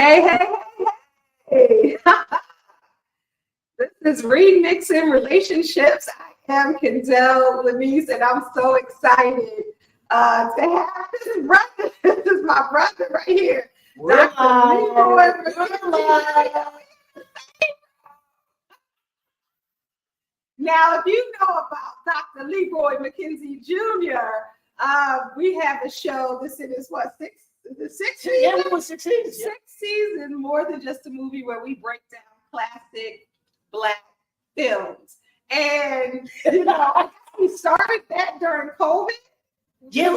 Hey. This is Remixing Relationships. I am Kendall Lenice, and I'm so excited to have this brother. This is my brother right here, Dr. Leroy McKenzie. Now, if you know about Dr. Leroy McKenzie Jr., we have a show. This is what, sixth season? Yeah, it was 6 seasons. Sixth season, more than just a movie where we break down classic Black films. And, you know, we started that during COVID. Yeah,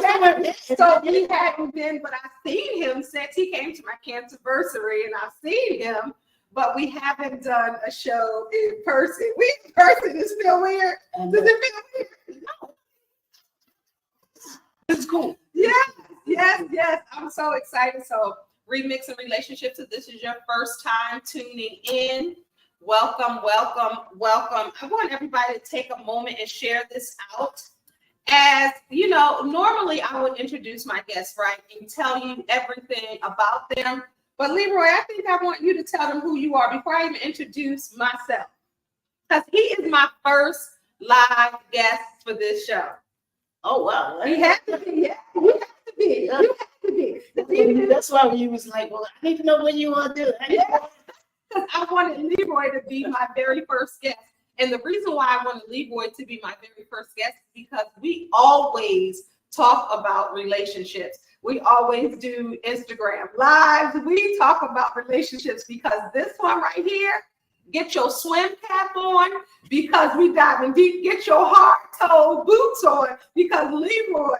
so we hadn't been, but I've seen him since he came to my cancerversary, and I've seen him, but we haven't done a show in person. In person is feel weird. Does it feel weird? No. It's cool. Yes. I'm so excited. So Remixing Relationships, if this is your first time tuning in, welcome. I want everybody to take a moment and share this out. As you know, normally I would introduce my guests, right, and tell you everything about them. But Leroy, I think I want you to tell them who you are before I even introduce myself. Because he is my first live guest for this show. Oh, wow. He had to be. Yeah, you have to be. That's why you was like, well, I need to know what you want to do. I wanted Leroy to be my very first guest. And the reason why I wanted Leroy to be my very first guest is because we always talk about relationships. We always do Instagram lives. We talk about relationships because this one right here, get your swim cap on because we diving deep. Get your hard-toe boots on because Leroy,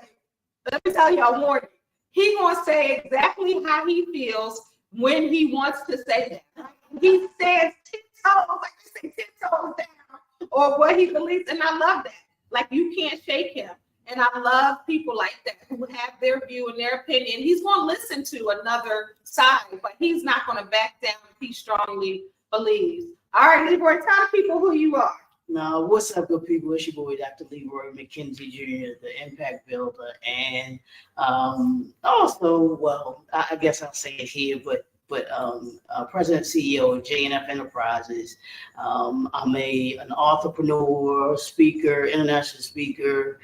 let me tell y'all warning, he gonna say exactly how he feels when he wants to say that. He says 10 toes, like you say 10 toes down, or what he believes, and I love that. Like, you can't shake him. And I love people like that who have their view and their opinion. He's going to listen to another side, but he's not going to back down if he strongly believes. All right, Leroy, tell people who you are. Now, what's up, good people? It's your boy, Dr. Leroy McKenzie Jr., the Impact Builder, and also, well, I guess I'll say it here, but President CEO of J&F Enterprises. I'm an entrepreneur, speaker, international speaker,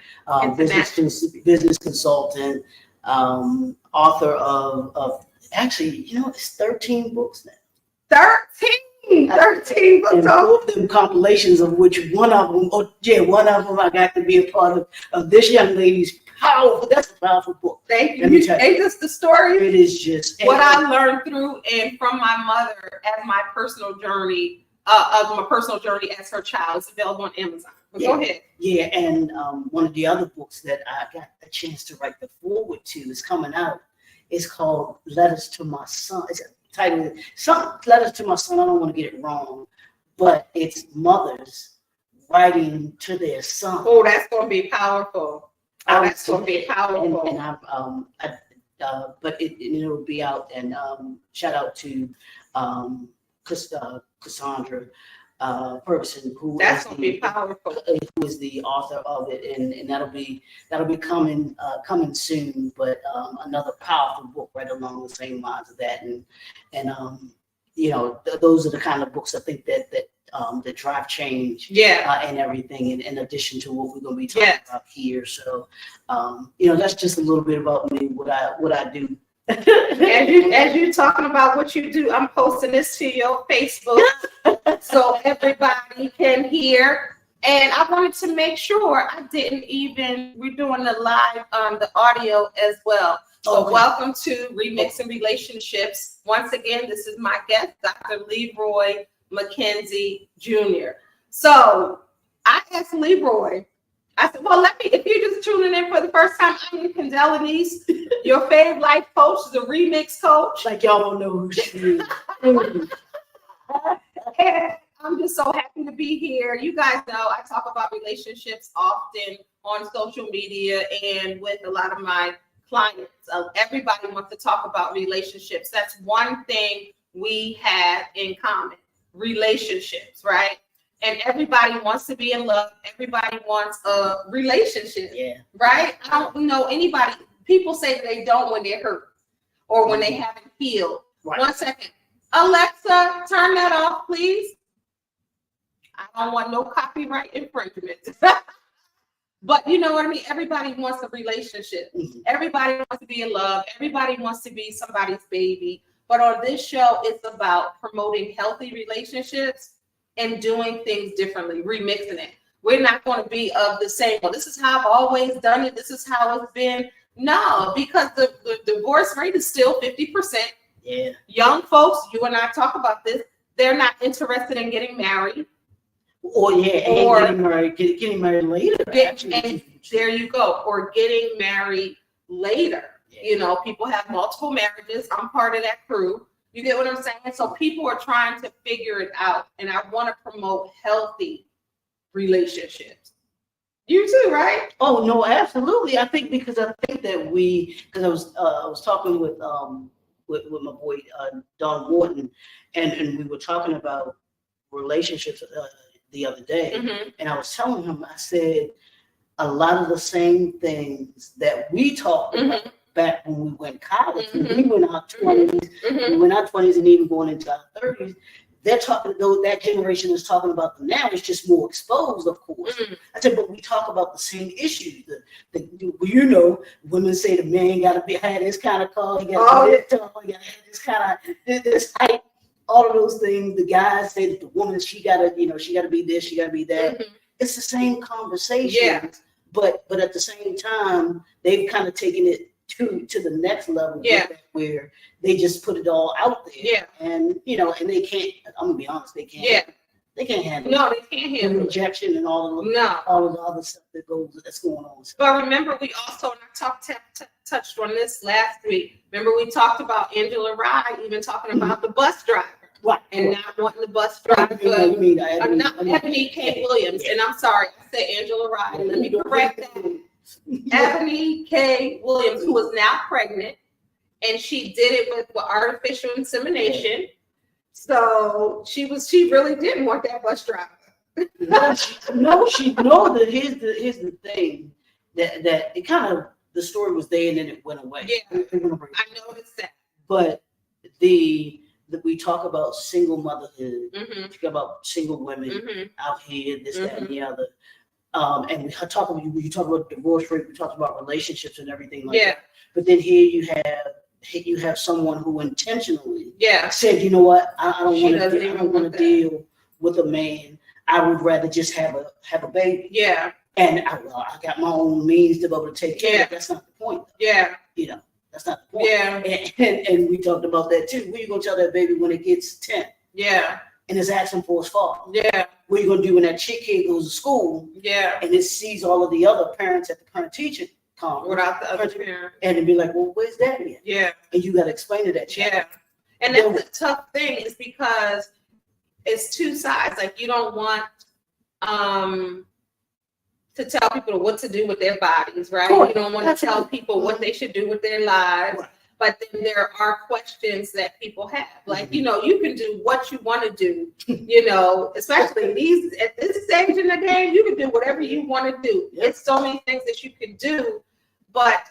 business consultant, author of actually, you know, it's 13 books now. 13 books. And 4 of them compilations, of which one of them I got to be a part of this young lady's powerful. That's a powerful book. Thank you. It's just the story. It is just what I learned through and from my mother as my personal journey as her child. It's available on Amazon. Go ahead. Yeah, and one of the other books that I got a chance to write the foreword to is coming out. It's called Letters to My Son. It's titled Letters to My Son. I don't want to get it wrong, but it's mothers writing to their son. Oh, that's going to be powerful. That's going to be powerful. And but it'll be out. And shout out to Cassandra Ferguson, who that's going to be powerful. Who is the author of it, and that'll be coming soon. But another powerful book right along the same lines of that, and you know, those are the kind of books I think that drive change, and everything, in addition to what we're going to be talking about here. So, you know, that's just a little bit about me, what I do. As you talking about what you do, I'm posting this to your Facebook so everybody can hear. And I wanted to make sure we're doing the live, the audio as well. So welcome to Remixing Relationships. Once again, this is my guest, Dr. Leroy McKenzie Jr. So I asked Leroy, I said, well, if you're just tuning in for the first time, I'm Kendall Lenice, your fave life coach, the remix coach. Like y'all don't know who she is. And I'm just so happy to be here. You guys know I talk about relationships often on social media and with a lot of my clients. Everybody wants to talk about relationships. That's one thing we have in common. Relationships, right? And everybody wants to be in love. Everybody wants a relationship, right? I don't know anybody. People say they don't when they're hurt or when they haven't healed. Right. 1 second. Alexa, turn that off, please. I don't want no copyright infringement. But you know what I mean? Everybody wants a relationship. Mm-hmm. Everybody wants to be in love. Everybody wants to be somebody's baby. But on this show, it's about promoting healthy relationships and doing things differently, remixing it. We're not going to be of the same, well, this is how I've always done it. This is how it's been. No, because the divorce rate is still 50%. Yeah. Young folks, you and I talk about this, they're not interested in getting married. Or getting married later. And there you go. Or getting married later. Yeah. You know, people have multiple marriages. I'm part of that crew. You get what I'm saying? So people are trying to figure it out. And I want to promote healthy relationships. You too, right? Oh no, absolutely. I think because I was talking with my boy Don Morton, and we were talking about relationships the other day, mm-hmm. and I was telling him, I said, a lot of the same things that we talked mm-hmm. about back when we went to college, mm-hmm. when we went our 20s, mm-hmm. we went our 20s and even going into our 30s, they're talking, though that generation is talking about them now, it's just more exposed, of course. Mm-hmm. I said, but we talk about the same issues. You know, women say the man got to have this kind of car, he got to be this tall, he got to have this kind of, this height. All of those things, the guys say that the woman, she gotta be this, she gotta be that. Mm-hmm. It's the same conversation, yeah. But at the same time, they've kind of taken it to the next level, yeah. where they just put it all out there, yeah. And and they can't. I'm gonna be honest, they can't. Yeah. They can't handle it. No, they can't handle the rejection and all of the other stuff that's going on. But remember, we also touched on this last week. Remember, we talked about Angela Rye even talking about the bus driver. Right. And not wanting the bus driver. Ebony K. Williams. And I'm sorry, I said Angela Rye. Let me correct that. Ebony K. Williams, who is now pregnant, and she did it with artificial insemination. So she really didn't want that bus driver. Here's the thing that it kind of, the story was there and then it went away. Yeah, I noticed that. But we talk about single motherhood, mm-hmm. we talk about single women mm-hmm. out here, this, mm-hmm. that, and the other. And we talk about divorce rate, we talk about relationships and everything like that. But then here you have someone who intentionally said, you know what, I don't want to deal with a man. I would rather just have a baby. Yeah. And I got my own means to be able to take care of it. That's not the point, though. Yeah. That's not the point. Yeah. And we talked about that too. What are you gonna tell that baby when it gets 10? Yeah. And it's asking for his father. Yeah. What are you gonna do when that kid goes to school? Yeah. And it sees all of the other parents at the parent teacher conference without the other parent. And it'd be like, well, where's daddy at? Yeah. And you gotta explain to that child. Yeah. And that's the tough thing, is because it's two sides. Like, you don't want to tell people what to do with their bodies, right? You don't want to tell people what they should do with their lives. Right. But then there are questions that people have. Like, mm-hmm. You can do what you want to do, especially at this stage in the game, you can do whatever you want to do. Yep. It's so many things that you can do. But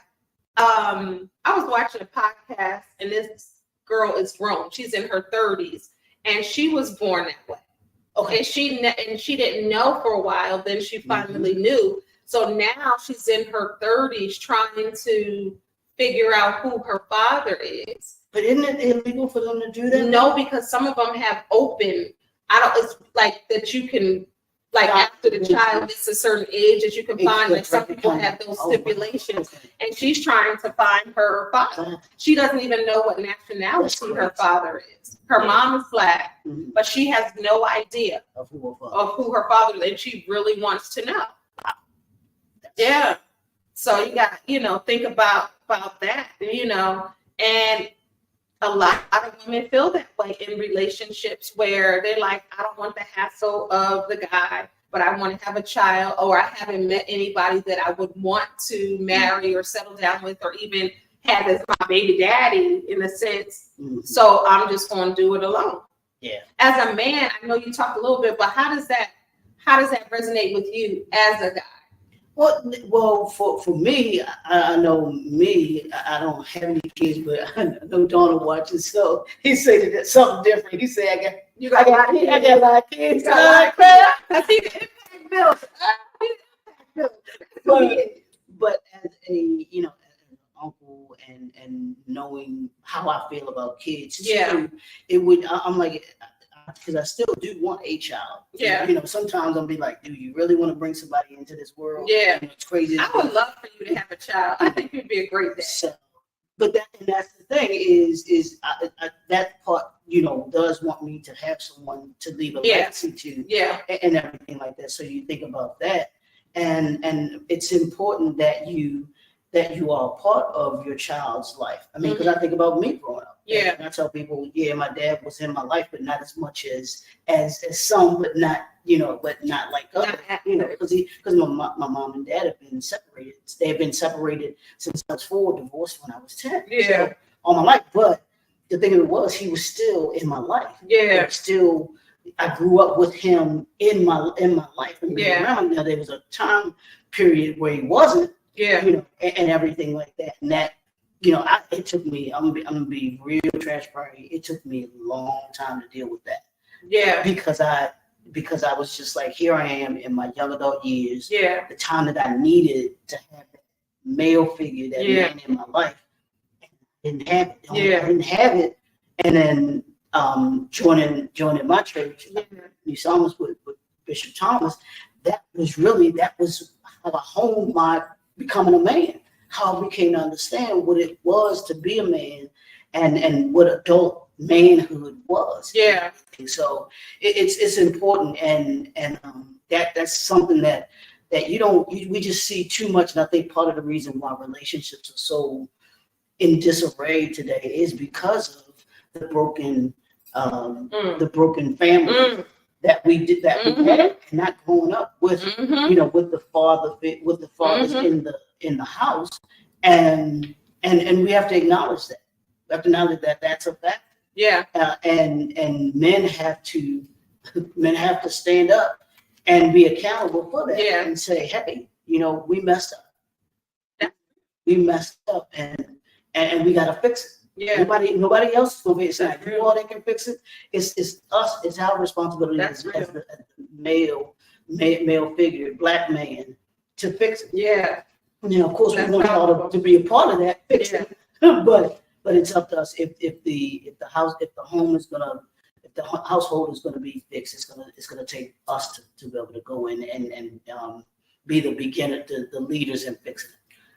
I was watching a podcast, and this girl is grown. She's in her 30s, and she was born that way. Okay, and she didn't know for a while. Then she finally mm-hmm. knew. So now she's in her 30s trying to figure out who her father is. But isn't it illegal for them to do that? No, because some of them have open. It's like that you can, like, after the child gets a certain age, that you can find. Like, some people have those stipulations, and she's trying to find her father. She doesn't even know what nationality her father is. Her mom is Black, mm-hmm. but she has no idea of who her father is, and she really wants to know. Yeah. So you got, think about that, and a lot of women feel that way in relationships where they're like, I don't want the hassle of the guy, but I want to have a child, or I haven't met anybody that I would want to marry or settle down with, or even have as my baby daddy, in a sense. Mm-hmm. So I'm just going to do it alone. Yeah. As a man, I know you talked a little bit, but how does that resonate with you as a guy? Well, for me, I know me. I don't have any kids, but I know Donna watches, so he said that something different. He said, I got a lot of kids. I see the impact bill. But as a as an uncle and knowing how I feel about kids, too, it would. I'm like, because I still do want a child. Yeah. Sometimes I'll be like, do you really want to bring somebody into this world? Yeah. It's crazy. I would love for you to have a child. I think you'd be a great dad. So, but that's the thing is that part, does want me to have someone to leave a legacy to, and everything like that. So you think about that, and it's important that you are a part of your child's life. I mean, because I think about me growing up. Yeah. And I tell people, my dad was in my life, but not as much as some, but not like others. Because my mom and dad have been separated. They have been separated since I was 4, divorced when I was 10. Yeah. So, all my life. But the thing of it was, he was still in my life. Yeah. I grew up with him in my life. And around now, there was a time period where he wasn't. Yeah. And everything like that. And that, it took me, I'm gonna be real trash party. It took me a long time to deal with that. Yeah. Because I was just like, here I am in my young adult years. Yeah. The time that I needed to have that male figure, that man in my life. I didn't have it. I didn't have it. And then joining my church, New Psalms with Bishop Thomas, that was how I honed my becoming a man, how I became to understand what it was to be a man and what adult manhood was. Yeah. And so it's important, and that's something that we just see too much. And I think part of the reason why relationships are so in disarray today is because of the broken family that we had, and not growing up with with the fathers in the house, and we have to acknowledge that. We have to acknowledge that that's a fact. Yeah. And men have to stand up and be accountable for that. Yeah. And say, hey, we messed up. We messed up, and we got to fix it. Yeah. Nobody else is gonna fix it. If you all that can fix it, it's us. It's our responsibility as the male figure, black man, to fix it. Yeah. Of course, we want y'all to be a part of that fixing, but it's up to us. If the household is gonna be fixed, it's gonna take us to be able to go in and be the beginner, the leaders in fixing it.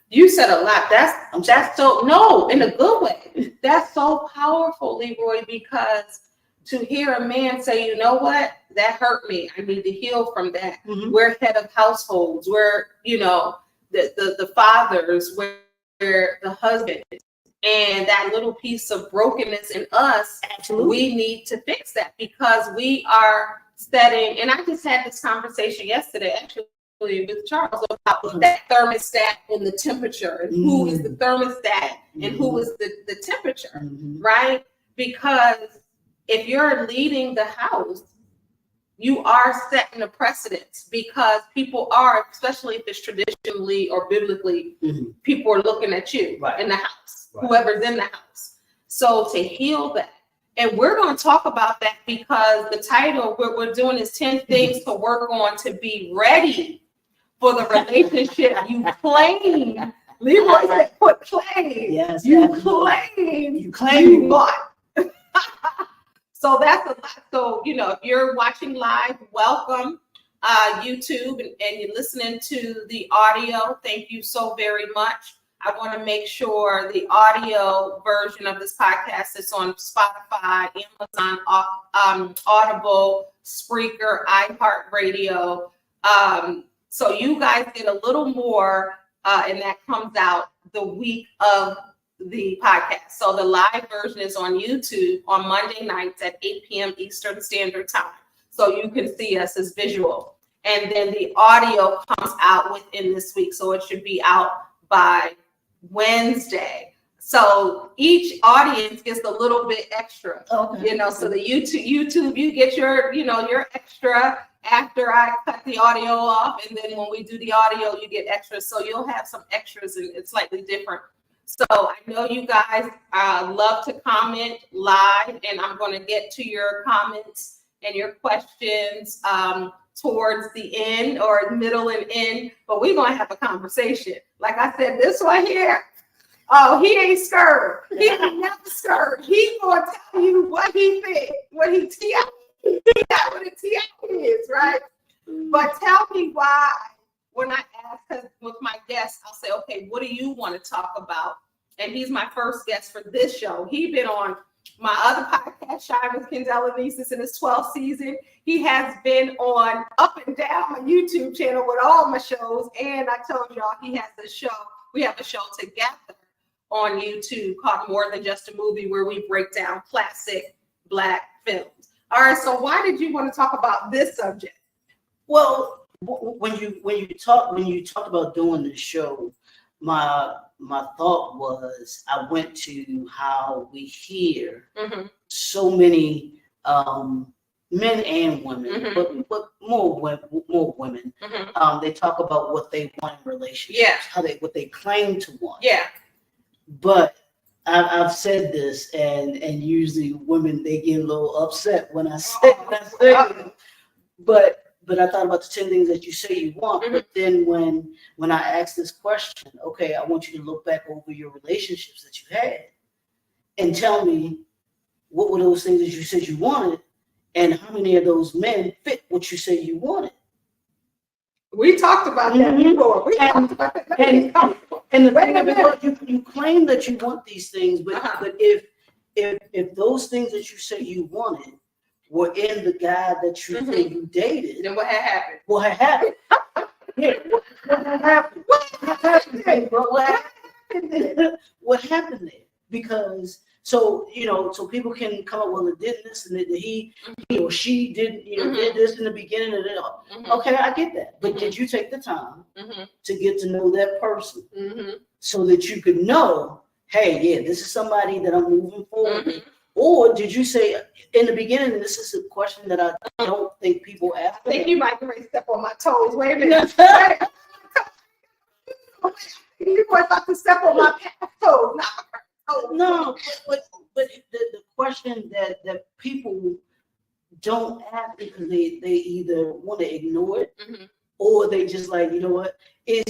You said a lot. That's so, no, in a good way. That's so powerful, Leroy, because to hear a man say, you know what, that hurt me. I need to heal from that. Mm-hmm. We're head of households. We're, the fathers, we're the husband. And that little piece of brokenness in us, absolutely, we need to fix that, because we are setting, and I just had this conversation yesterday, actually, with Charles, about that thermostat and the temperature, and who is the thermostat and who is the temperature, right? Because if you're leading the house, you are setting a precedence, because people are, especially if it's traditionally or biblically, people are looking at you in the house, whoever's in the house. So to heal that, and we're going to talk about that, because the title we're doing is 10 things to work on to be ready for the relationship you claim. Leroy said, "Put claim." Yes, you claim. You bought. So that's a lot. So if you're watching live, welcome, YouTube, and you're listening to the audio. Thank you so very much. I want to make sure the audio version of this podcast is on Spotify, Amazon, Audible, Spreaker, Iheart Radio. So you guys get a little more, and that comes out the week of the podcast. So the live version is on YouTube on Monday nights at 8 p.m. Eastern Standard Time. So you can see us as visual. And then the audio comes out within this week. So it should be out by Wednesday. So each audience gets a little bit extra, so the YouTube, you get your, your extra, after I cut the audio off, and then when we do the audio, you get extras. So you'll have some extras, and it's slightly different. So I know you guys love to comment live, and I'm going to get to your comments and your questions towards the end or middle and end, but we're going to have a conversation. Like I said, this one here, oh, he ain't scared. He ain't never scared. He going to tell you what he think, what he got, what a TI is, right? But tell me why, when I ask, because with my guests, I'll say, okay, what do you want to talk about? And he's my first guest for this show. He's been on my other podcast, Shine with Kendall and Lenice, in his 12th season. He has been on up and down my YouTube channel with all my shows. And I told y'all he has a show. We have a show together on YouTube called More Than Just a Movie, where we break down classic Black films. All right, so why did you want to talk about this subject? Well, when you talked about doing the show, my thought was, I went to how we hear so many men and women, but more women. They talk about what they want in relationships, what they claim to want. Yeah. But I've said this, and usually women, they get a little upset when I say it. But I thought about the 10 things that you say you want. But then when I asked this question, okay, I want you to look back over your relationships that you had and tell me what were those things that you said you wanted, and how many of those men fit what you say you wanted. We talked about that before. We talked about that. And the thing of it, you claim that you want these things, but if those things that you say you wanted were in the guy that you think you dated, then what had happened? What had happened? Yeah, what happened? What happened, bro? What happened there? Because so people can come up, well, it did this, and he or she did did this in the beginning of it all. Okay, I get that. But did you take the time to get to know that person so that you could know, hey, yeah, this is somebody that I'm moving forward with? Or did you say in the beginning, and this is a question that I don't think people ask. I think you might be ready to step on my toes. Wait a minute. You were about to step on my toes, not my toes. No, but the question that people don't ask, because they either want to ignore it or they just like, you know what, is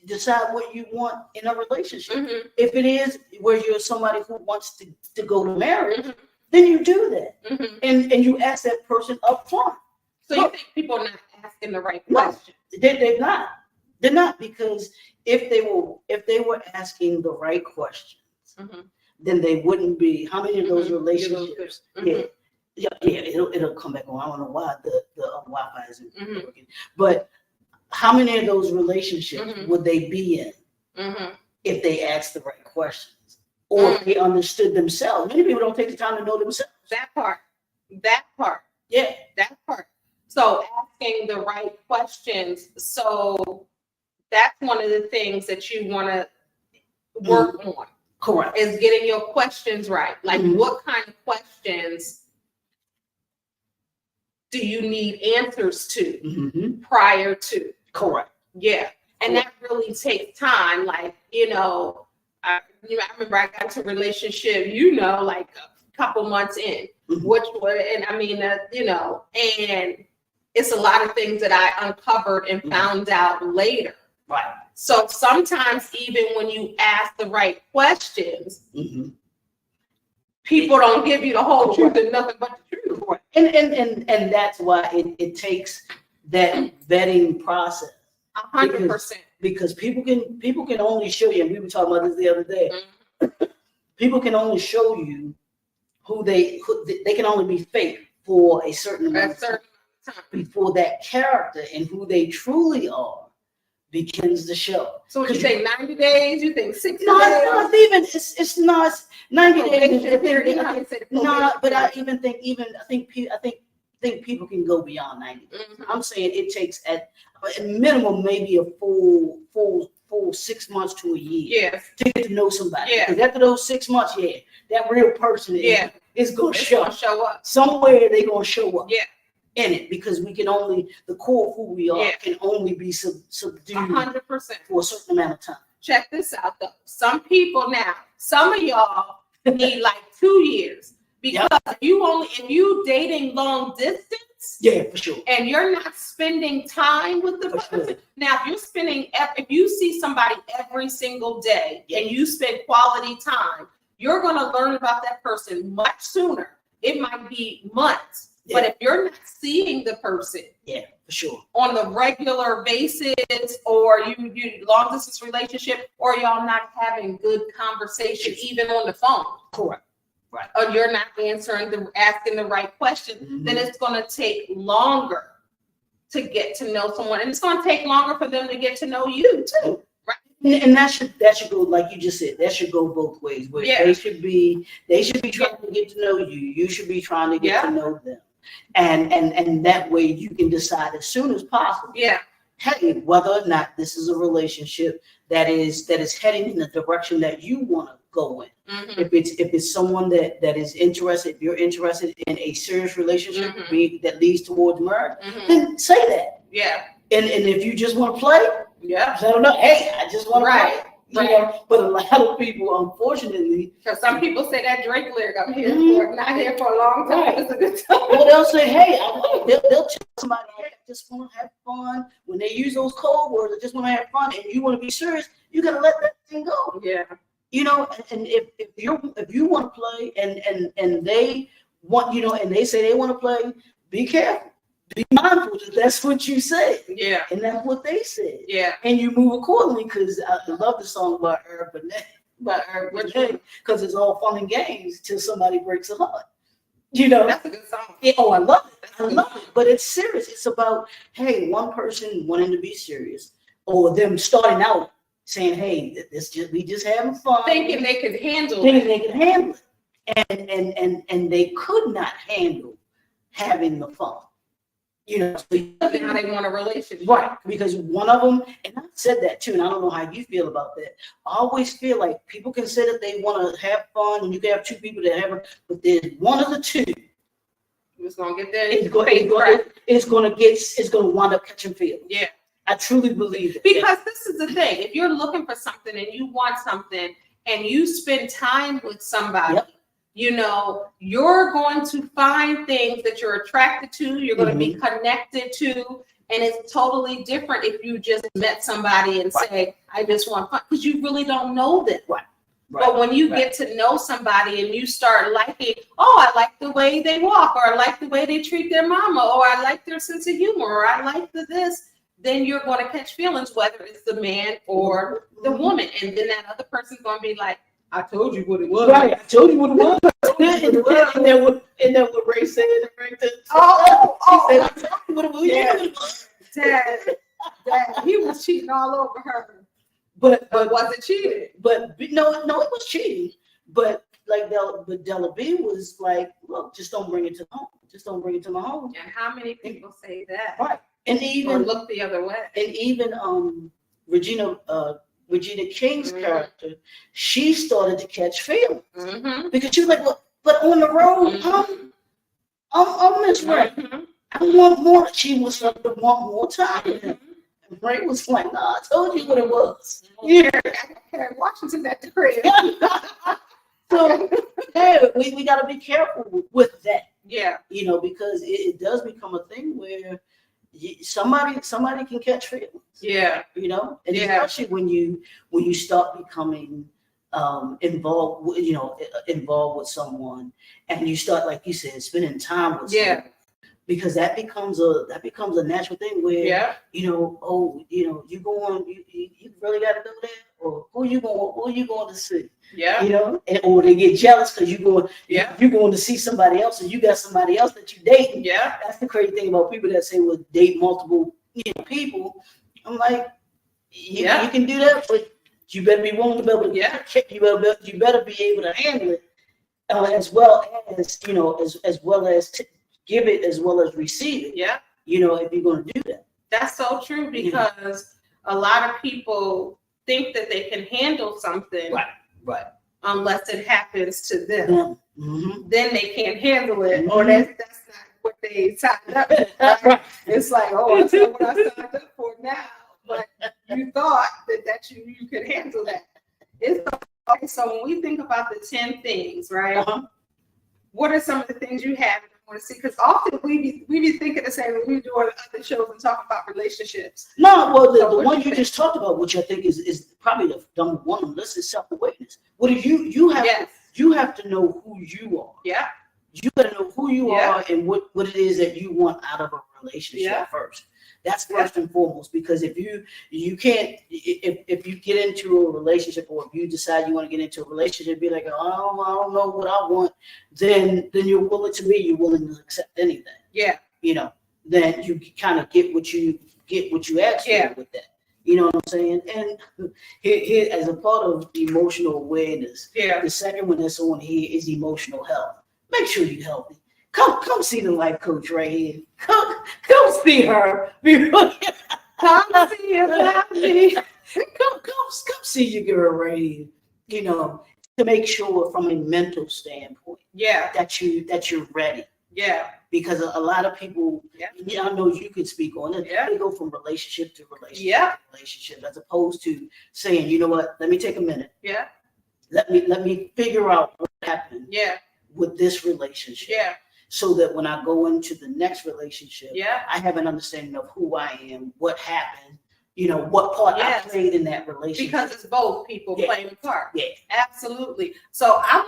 decide what you want in a relationship. If it is where you're somebody who wants to go to marriage, then you do that. And you ask that person up front. So you think people are not asking the right question? They're not. They're not, because if they were asking the right questions, then they wouldn't be. How many of those relationships? It'll come back on. I don't know why the Wi-Fi isn't working, but how many of those relationships would they be in if they asked the right questions, or if they understood themselves? Many people don't take the time to know themselves. That part. Yeah, that part. So asking the right questions. So that's one of the things that you want to work on. Correct. Is getting your questions right. Like what kind of questions do you need answers to prior to? Correct. Yeah. And that really takes time. Like, I remember I got to a relationship, like a couple months in, and it's a lot of things that I uncovered and found out later. Right. So sometimes even when you ask the right questions, people don't give you the whole truth and nothing but the truth. Right. And that's why it takes that vetting process. 100%. Because people can only show you, and we were talking about this the other day. People can only show you who they can only be fake for a certain amount of time before that character and who they truly are begins to show. So would you say 90 days? You think 60 days? No, it's not 90 days. No, but I think people can go beyond 90 days. I'm saying it takes at minimum maybe a full 6 months to a year to get to know somebody. Because after those 6 months, that real person is going to show up. Somewhere they're going to show up. in it, because we can only, the core of who we are can only be subdued 100% for a certain amount of time. Check this out though. Some people now, some of y'all need like 2 years, because if you dating long distance, for sure, and you're not spending time with the person. Now, if you see somebody every single day and you spend quality time, you're going to learn about that person much sooner. It might be months, but if you're not seeing the person, for sure, on the regular basis, or you long distance relationship, or y'all not having good conversation even on the phone, correct, right, or you're not asking the right question, then it's going to take longer to get to know someone, and it's going to take longer for them to get to know you too. Right. And that should go, like you just said, that should go both ways. Where they should be trying to get to know you. You should be trying to get to know them, and that way you can decide as soon as possible. Hey, whether or not this is a relationship that is heading in the direction that you want to go in. If it's someone that is interested, if you're interested in a serious relationship that leads towards marriage, then say that. And if you just want to play, I don't know. Hey, I just want to play. You know, but a lot of people, unfortunately, because some people say that Drake lyric, I'm here for not here for a long time. It's a good time. Well, they'll say, hey, they'll tell somebody, hey, I just want to have fun. When they use those code words, I just want to have fun, and you want to be serious, you got to let that thing go. You know, and if you want to play, and they want, you know, and they say they want to play, be careful. Be mindful that that's what you said. And that's what they said. And you move accordingly, because I love the song by Iheart, because it's all fun and games till somebody breaks a heart. You know, that's a good song. I love it. I love it. But it's serious. It's about, hey, one person wanting to be serious, or them starting out saying, hey, we just having fun. Thinking they could handle it. And they could not handle having the fun. You know, so how they want a relationship. Right. Because one of them, and I said that too, and I don't know how you feel about that. I always feel like people can say that they want to have fun, and you can have two people that have it, but there's one of the two. It's gonna get there. It's gonna wind up catching feelings. I truly believe it. Because this is the thing. If you're looking for something and you want something and you spend time with somebody, you know, you're going to find things that you're attracted to, you're going to be connected to, and it's totally different if you just met somebody and say, I just want fun, because you really don't know them. But when you get to know somebody and you start liking, I like the way they walk, or I like the way they treat their mama, or I like their sense of humor, or I like this, then you're going to catch feelings, whether it's the man or the woman. And then that other person's going to be like, I told you what it was. Right, I told you what it was. and then what Ray said. He said, I told you what it was. Dad, he was cheating all over her. But was it cheating? But no, it was cheating. But like Della B was like, look, just don't bring it to home. Just don't bring it to my home. And how many people say that? Right. And even look the other way. And even Regina King's character, she started to catch feelings because she was like, well, but on the road, I'm Miss Ray. I want more. She was like to want more time. And Ray was like, no, I told you what it was. I got Washington at the crib. So we got to be careful with that. You know, because it does become a thing where somebody can catch feelings. You know, and especially when you start becoming involved with someone, and you start, like you said, spending time with someone, because that becomes a natural thing where you go on, you really got to go there, or who you going to see, you know, or they get jealous because you're going to see somebody else, and you got somebody else that you dating. That's the crazy thing about people that say, well, date multiple people. I'm like, you can do that, but you better be willing to be able to you better be able to handle it, as well as, you know, as well as give it as well as receive it. You know, if you're going to do that. That's so true, because a lot of people think that they can handle something, unless it happens to them. Then they can't handle it, or that's not what they signed up for. Right? It's like, oh, I said what I signed up for now, but you thought that you could handle that. It's okay. So when we think about the 10 things, right? What are some of the things you have and want to see? Because often we be thinking the same when we do other shows and talk about relationships. No, well, the one you just talked about, which I think is probably the number one on the list, is self-awareness. What if you have to know who you are? Yeah. You got to know who you are and what it is that you want out of a relationship first. That's first and foremost, because if you can't, if you get into a relationship, or if you decide you want to get into a relationship, be like, oh, I don't know what I want, then you're willing to accept anything. Yeah. You know, then you kind of get what you ask for with that. You know what I'm saying? And here, as a part of emotional awareness, the second one that's on here is emotional health. Make sure you're healthy. Come see the life coach right here. Come see her. Come see her. Come see your girl right here. You know, to make sure from a mental standpoint, that you're ready. Yeah. Because a lot of people, I know you could speak on it. They go from relationship to relationship, as opposed to saying, you know what, let me take a minute. Yeah. Let me figure out what happened. With this relationship. So that when I go into the next relationship, I have an understanding of who I am, what happened, you know, what part I played in that relationship. Because it's both people playing a part. Yeah, absolutely. So I'm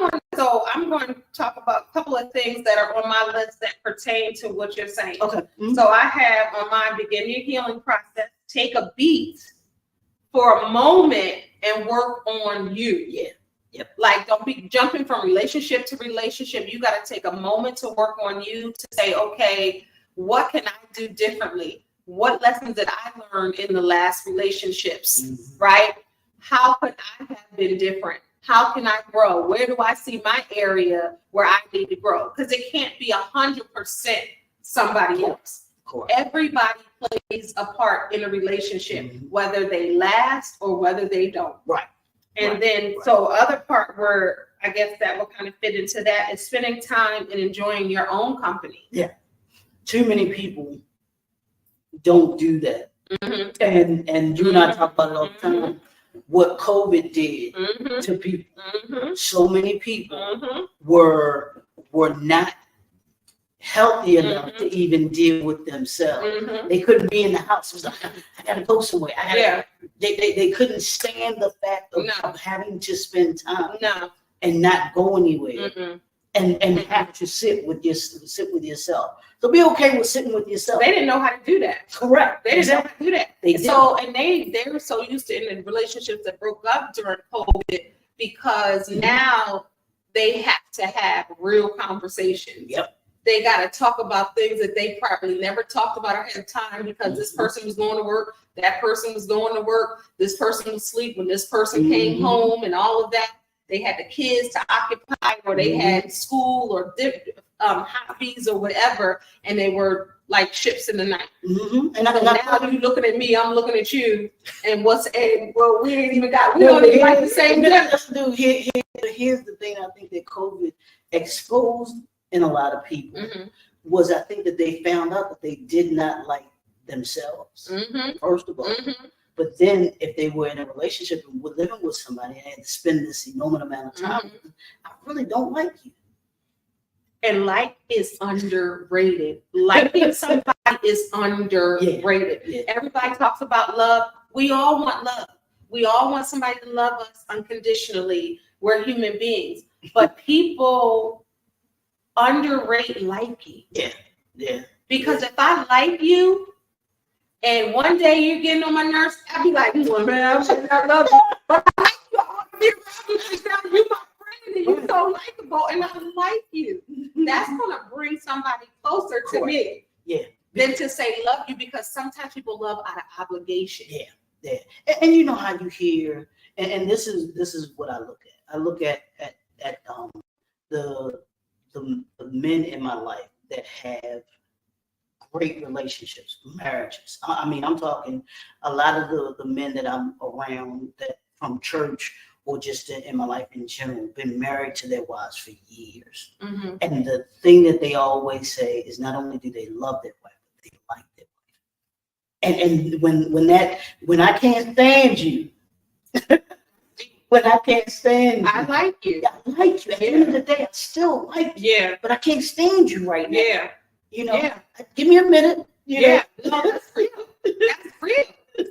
going to talk about a couple of things that are on my list that pertain to what you're saying. Okay. Mm-hmm. So I have on my begin your healing process, take a beat for a moment and work on you. Yeah. Yep. Like, don't be jumping from relationship to relationship. You got to take a moment to work on you, to say, okay, what can I do differently? What lessons did I learn in the last relationships, right? How could I have been different? How can I grow? Where do I see my area where I need to grow? Because it can't be 100% somebody else. Everybody plays a part in a relationship, whether they last or whether they don't. Right. And then, so other part where I guess that will kind of fit into that is spending time and enjoying your own company. Yeah. Too many people don't do that. And you and I talk about it all the time. What COVID did to people. So many people were not healthy enough to even deal with themselves. They couldn't be in the house. It was like, I gotta go somewhere. They couldn't stand the fact of having to spend time and not go anywhere and have to sit with yourself. So be okay with sitting with yourself. They didn't know how to do that. Correct. They didn't know how to do that. They were so used to in the relationships that broke up during COVID, because now they have to have real conversations. Yep. They got to talk about things that they probably never talked about ahead of time, because this person was going to work, that person was going to work, this person was asleep when this person came home, and all of that. They had the kids to occupy, or they had school or hobbies or whatever, and they were like ships in the night. And now you looking at me, I'm looking at you, and we ain't even got, we don't even like the same thing. Here's the thing I think that COVID exposed in a lot of people was, I think that they found out that they did not like themselves, first of all. But then if they were in a relationship and were living with somebody and had to spend this enormous amount of time, I really don't like you. And like is underrated. Liking somebody is underrated. Yeah. Everybody talks about love. We all want love. We all want somebody to love us unconditionally. We're human beings. But people underrate liking. Yeah. Because if I like you, and one day you're getting on my nerves, I'll be like, well, man, I love you. But I like you all year round. You're my friend, and you're so likable, and I like you. That's gonna bring somebody closer to me. Yeah. Than to say love you, because sometimes people love out of obligation. Yeah. And you know how you hear, and this is what I look at. I look at the men in my life that have great relationships, marriages. I mean, I'm talking a lot of the men that I'm around that from church or just in my life in general, been married to their wives for years. Mm-hmm. And the thing that they always say is not only do they love their wife, but they like their wife. And when I can't stand you, when I can't stand you, I like you. I like you. At the end of the day, I still like you. Yeah. But I can't stand you right now. Yeah. You know, Yeah. give me a minute. Yeah. No, that's real. That's real.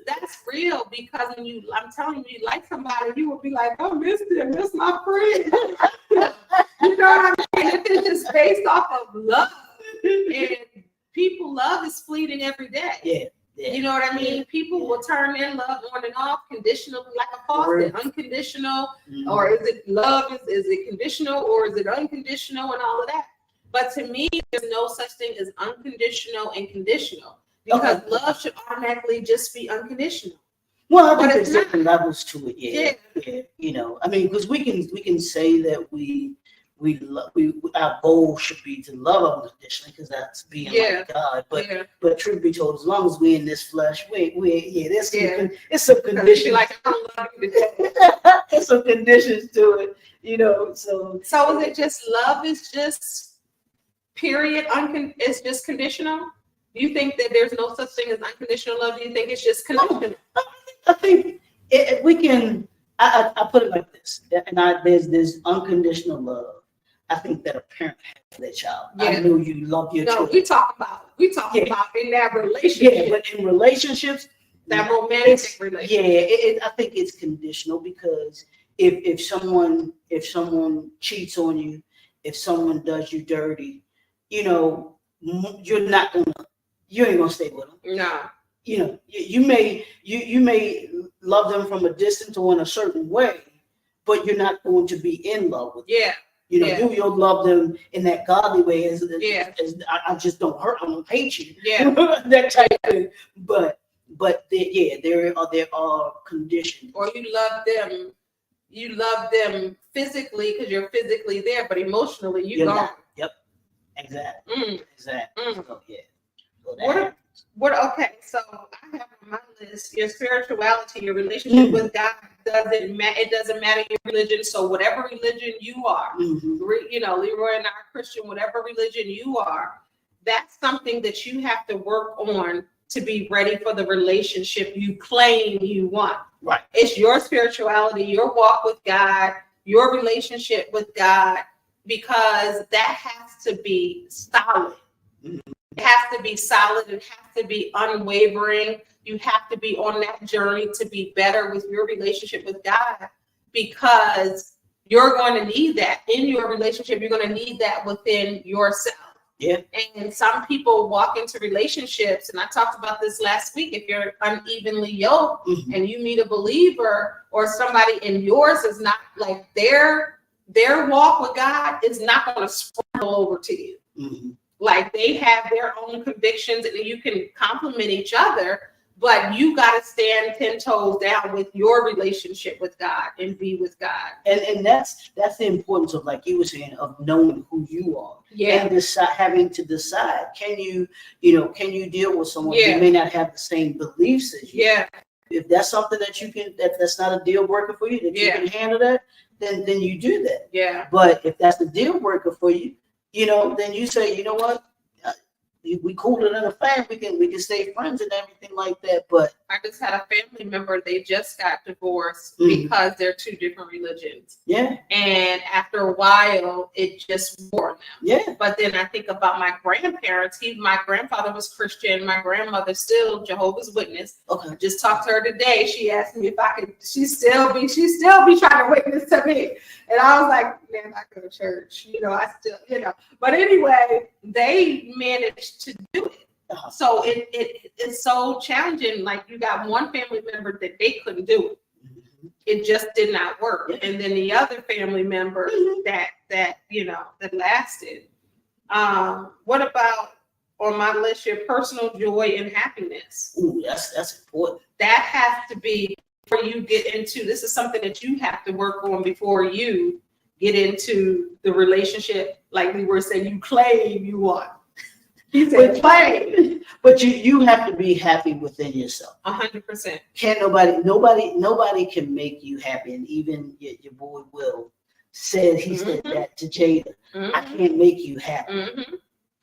That's real, because when I'm telling you like somebody, you will be like, I miss them. That's my friend. You know what I mean? If it's just based off of love, and people love is fleeting every day. Yeah. You know what I mean? People will turn their love on and off conditionally, like a faucet, unconditional, or is it love? Is it conditional, or is it unconditional, and all of that? But to me, there's no such thing as unconditional and conditional, because love should automatically just be unconditional. Well, I think there's different levels to it. Yeah. You know, I mean, because we can say that our goal should be to love unconditionally, because that's being like God. But truth be told, as long as we're in this flesh, it's some conditions. Like, I don't love you today. There's some conditions to it, you know. So is it just love? Is just period? It's just conditional? Do you think that there's no such thing as unconditional love? Do you think it's just conditional? I think we can. I put it like this, and there's unconditional love. I think that a parent has for their child. Yeah. I know you love your children. We talk about in that relationship. Yeah, but in relationships, that romantic relationship. Yeah, I think it's conditional, because if someone cheats on you, if someone does you dirty, you know, you ain't gonna stay with them. No. You know, you may love them from a distance or in a certain way, but you're not going to be in love with them. Yeah. You know, you'll love them in that godly way, as I just don't hurt, I don't hate you. Yeah. That type of thing. But there are conditions. Or you love them physically because you're physically there, but emotionally you're gone. Yep. Exactly. Exactly. So, yeah. So okay, so I have on my list your spirituality, your relationship with God. It doesn't matter your religion. So whatever religion you are, you know, Leroy and I are Christian, whatever religion you are, that's something that you have to work on to be ready for the relationship you claim you want. Right. It's your spirituality, your walk with God, your relationship with God, because that has to be solid. It has to be solid. It has to be unwavering. You have to be on that journey to be better with your relationship with God, because you're going to need that in your relationship. You're going to need that within yourself. Yeah. And some people walk into relationships, and I talked about this last week. If you're unevenly yoked and you meet a believer or somebody and yours is not like their walk with God is not going to sprinkle over to you. Like, they have their own convictions, and you can complement each other, but you got to stand 10 toes down with your relationship with God and be with God. And that's the importance of, like you were saying, of knowing who you are. Yeah. And having to decide, can you deal with someone who may not have the same beliefs as you? Yeah. If that's something that you can, that's not a deal breaker for you, that you can handle that, then you do that. Yeah. But if that's the deal breaker for you, you know, then you say, you know what, we cooler than a fan. We can stay friends and everything like that. But I just had a family member. They just got divorced because they're two different religions. Yeah. And after a while, it just wore them. Yeah. But then I think about my grandparents. My grandfather was Christian. My grandmother still Jehovah's Witness. Okay. Just talked to her today. She asked me if I could. She still be trying to witness to me. And I was like, man, I go to church. You know, I still, you know. But anyway, they managed to do it. So it's so challenging. Like, you got one family member that they couldn't do it. It just did not work. And then the other family member that lasted. What about on my list, your personal joy and happiness? Ooh, that's important. That has to be before you get into, this is something that you have to work on before you get into the relationship. Like we were saying, you claim you want. He said claim. But you have to be happy within yourself. 100%. Can't nobody can make you happy. And even your boy Will said said that to Jada. I can't make you happy.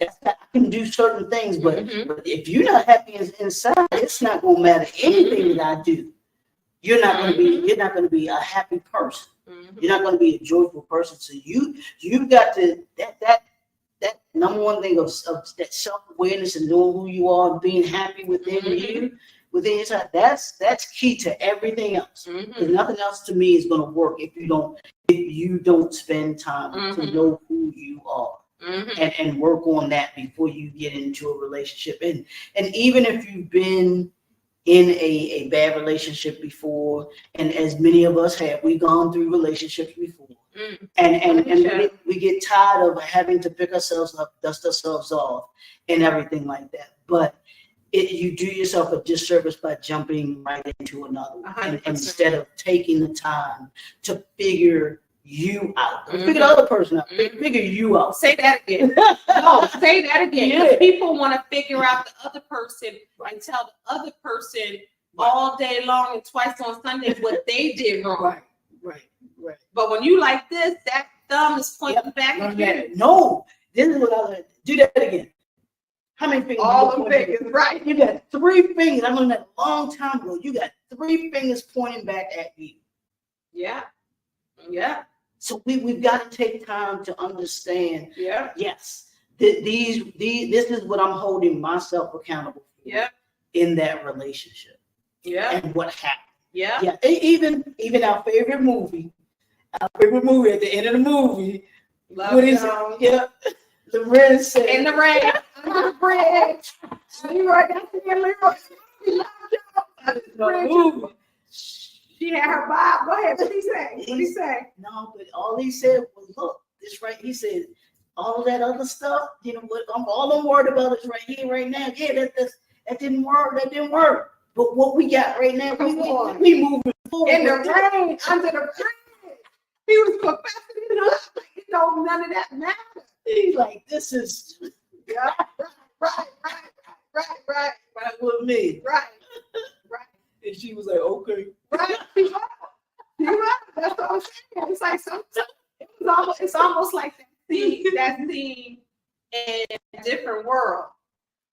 I can do certain things, but if you're not happy inside, it's not gonna matter anything that I do. You're not gonna be a happy person. You're not gonna be a joyful person. So you've got to that number one thing of that self-awareness and knowing who you are and being happy within within yourself. That's key to everything else. Because nothing else to me is gonna work if you don't spend time to know who you are. And work on that before you get into a relationship. And even if you've been in a bad relationship before, and as many of us have, we've gone through relationships before. And we get tired of having to pick ourselves up, dust ourselves off, and everything like that. But you do yourself a disservice by jumping right into another one, and instead of taking the time to figure you out. Figure the other person out. Figure you out. Say that again. No, say that again. Yeah. People want to figure out the other person and tell the other person all day long and twice on Sunday what they did wrong. Right. But when you like this, that thumb is pointing back at you. No, this is what I learned. Do that again. How many fingers? All them fingers, right. You got 3 fingers. I learned that a long time ago. You got 3 fingers pointing back at you. Yeah. So we've got to take time to understand. Yeah. Yes. This is what I'm holding myself accountable for. Yeah. In that relationship. Yeah. And what happened. Yeah. Yeah. Even our favorite movie at the end of the movie. Love it? Yeah. The red said. In the rain. Under the bridge. Leroy, that's the Leroy. Movie. She had her vibe. Go ahead. What did he say? No, but all he said was, look, this right. He said, all that other stuff, what all I'm worried about is right here, right now. Yeah, that didn't work. That didn't work. But what we got right now, we moving forward. In the rain, under the bridge. He was confessing it don't none of that matter. He's like, this is right. With me. Right. And she was like, okay. Right. She was. That's what I'm saying. It's like it's almost like that scene in A Different World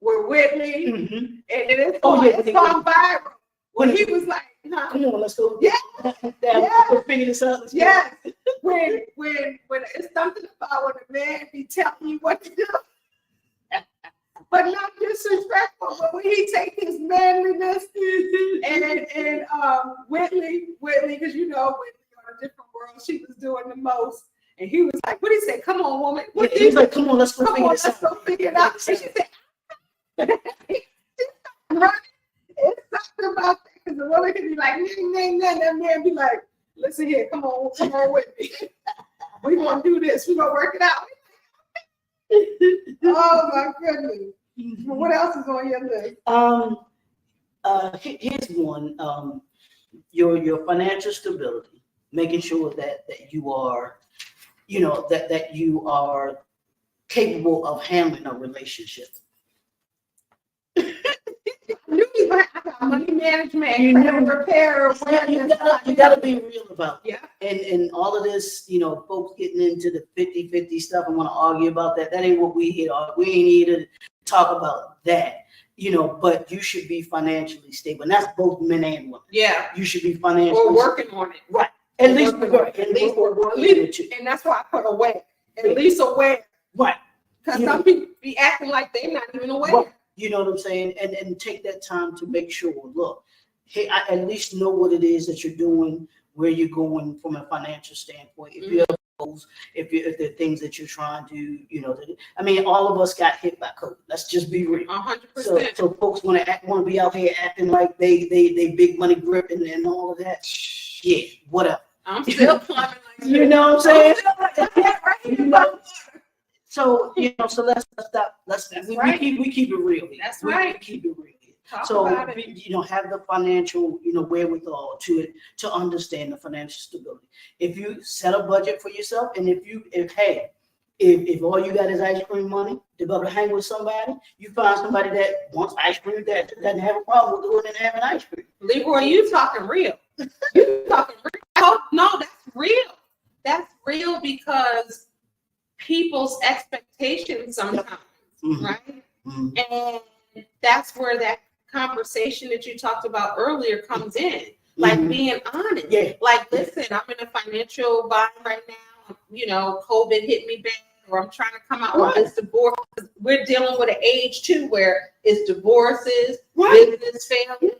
with Whitley, and it's gone viral. When he was like, come on, let's go. Yeah. We'll figure this out. Yes. When it's something about when a man be telling you what to do. But not disrespectful, but when he take his manliness and Whitley, because Whitley on A Different World, she was doing the most. And he was like, what did he say? Come on, woman. He was like, come on, let's go figure it out. And she said, running. It's something about that, because the woman can be like, and that man be like, listen here, come on with me. We're going to do this. We're going to work it out. Oh my goodness. What else is on your list? Here's one. Your financial stability, making sure that you are, that you are capable of handling a relationship. I got money management, credit repair. You gotta be real about it. Yeah. And all of this, folks getting into the 50-50 stuff and want to argue about that. That ain't what we here. We ain't here to talk about that. But you should be financially stable. And that's both men and women. Yeah. You should be financially Or working on it. Right. At least we're working. And that's why I put aware. At least aware. Right. Because some people be acting like they're not even aware. Right. You know what I'm saying? And take that time to make sure, look, hey, I at least know what it is that you're doing, where you're going from a financial standpoint. If you have goals, if there are things that you're trying to, all of us got hit by COVID. Let's just be real. 100%. So folks want to be out here acting like they big money grip and all of that. Yeah, whatever. I'm still plumbing like you know what I'm saying? So so let's stop. We keep it real. That's right. We keep it real. So have the financial wherewithal to understand the financial stability. If you set a budget for yourself, and if if all you got is ice cream money to be able to hang with somebody, you find somebody that wants ice cream that doesn't have a problem with going and having ice cream. Leroy, you talking real. You talking real. Oh, no, that's real. That's real because people's expectations sometimes, right? And that's where that conversation that you talked about earlier comes in. Like being honest. Yeah. Like, listen, I'm in a financial bind right now. You know, COVID hit me bad, or I'm trying to come out of this divorce. We're dealing with an age too where it's divorces, business failure,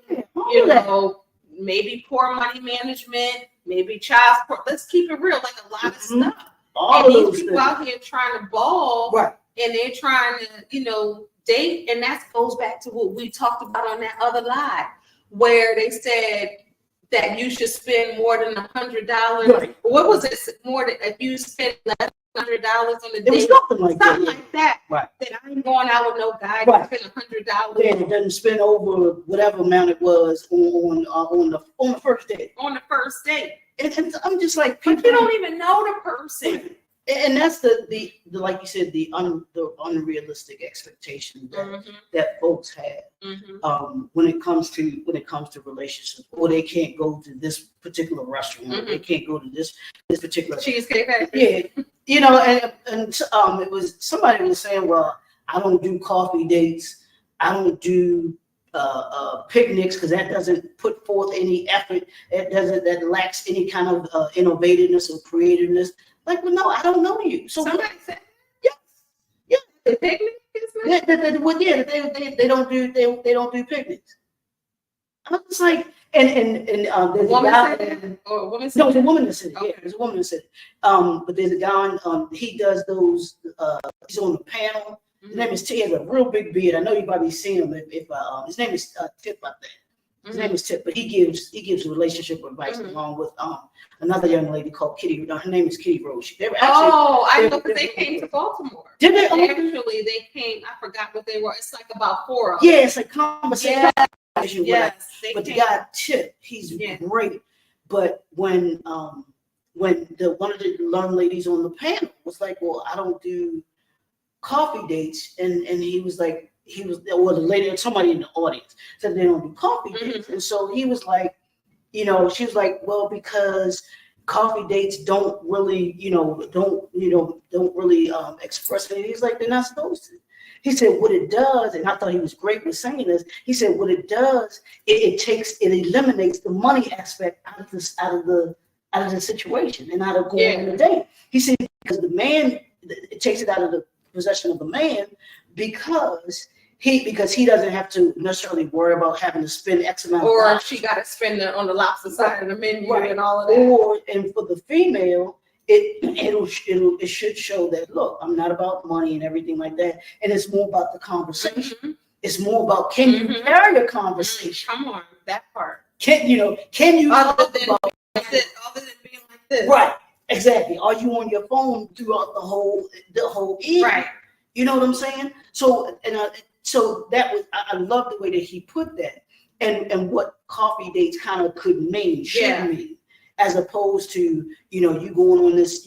you know, maybe poor money management, maybe child support. Let's keep it real, like a lot of stuff. All and of these people things. out here trying to ball, and they're trying to, you know, date, and that goes back to what we talked about on that other live, where they said that you should spend more than $100. What was it? More than if you spend less than $100 on a date. It was something like that. Right. That I ain't going out with no guy to spend $100. Yeah, it doesn't spend over whatever amount it was on the first date. On the first date. And I'm just like, but you don't even know the person. And that's the like you said, the unrealistic expectation that folks have when it comes to relationships, or they can't go to this particular restaurant, they can't go to this particular Cheesecake Factory. Yeah, you know, and it was somebody was saying, well, I don't do coffee dates, I don't do picnics because that doesn't put forth any effort, that lacks any kind of innovativeness or creativeness. Like, well, no, I don't know you. So somebody said, yeah, the picnic is they don't do picnics. I'm just like, and there's a guy. Or a woman said no, it's a woman that said it. Okay. Yeah, there's a woman that said it. But there's a guy. He does those. He's on the panel. His name is T. He has a real big beard. I know you probably seen him. If his name is Tip, I think. His name is Tip, but he gives relationship advice along with another young lady called Kitty. Her name is Kitty Rose. They were actually, I know, because they came to Baltimore. Did they? Actually, they came. I forgot what they were. It's like about 4 of them. Yeah, it's like conversation. Yes, but the guy Tip, he's great. But when one of the young ladies on the panel was like, "Well, I don't do coffee dates," and he was like. Or the lady, somebody in the audience said they don't do coffee dates. And so he was like, you know, she was like, well, because coffee dates don't really express it. He's like, they're not supposed to. He said, what it does, and I thought he was great with saying this. He said, what it does, it eliminates the money aspect out of the situation and out of going on a date. He said, because the man, it takes it out of the possession of the man, because he doesn't have to necessarily worry about having to spend X amount or of dollars. She got to spend it on the lobster side of the menu and all of that. And for the female, it should show that, look, I'm not about money and everything like that, and it's more about the conversation. It's more about, can you carry a conversation? Come on, that part. Can you other than being like this? Right, exactly. Are you on your phone throughout the whole evening? Right. You know what I'm saying? So that was, I love the way that he put that, and what coffee dates kind of could mean, should mean, as opposed to, you know, you going on this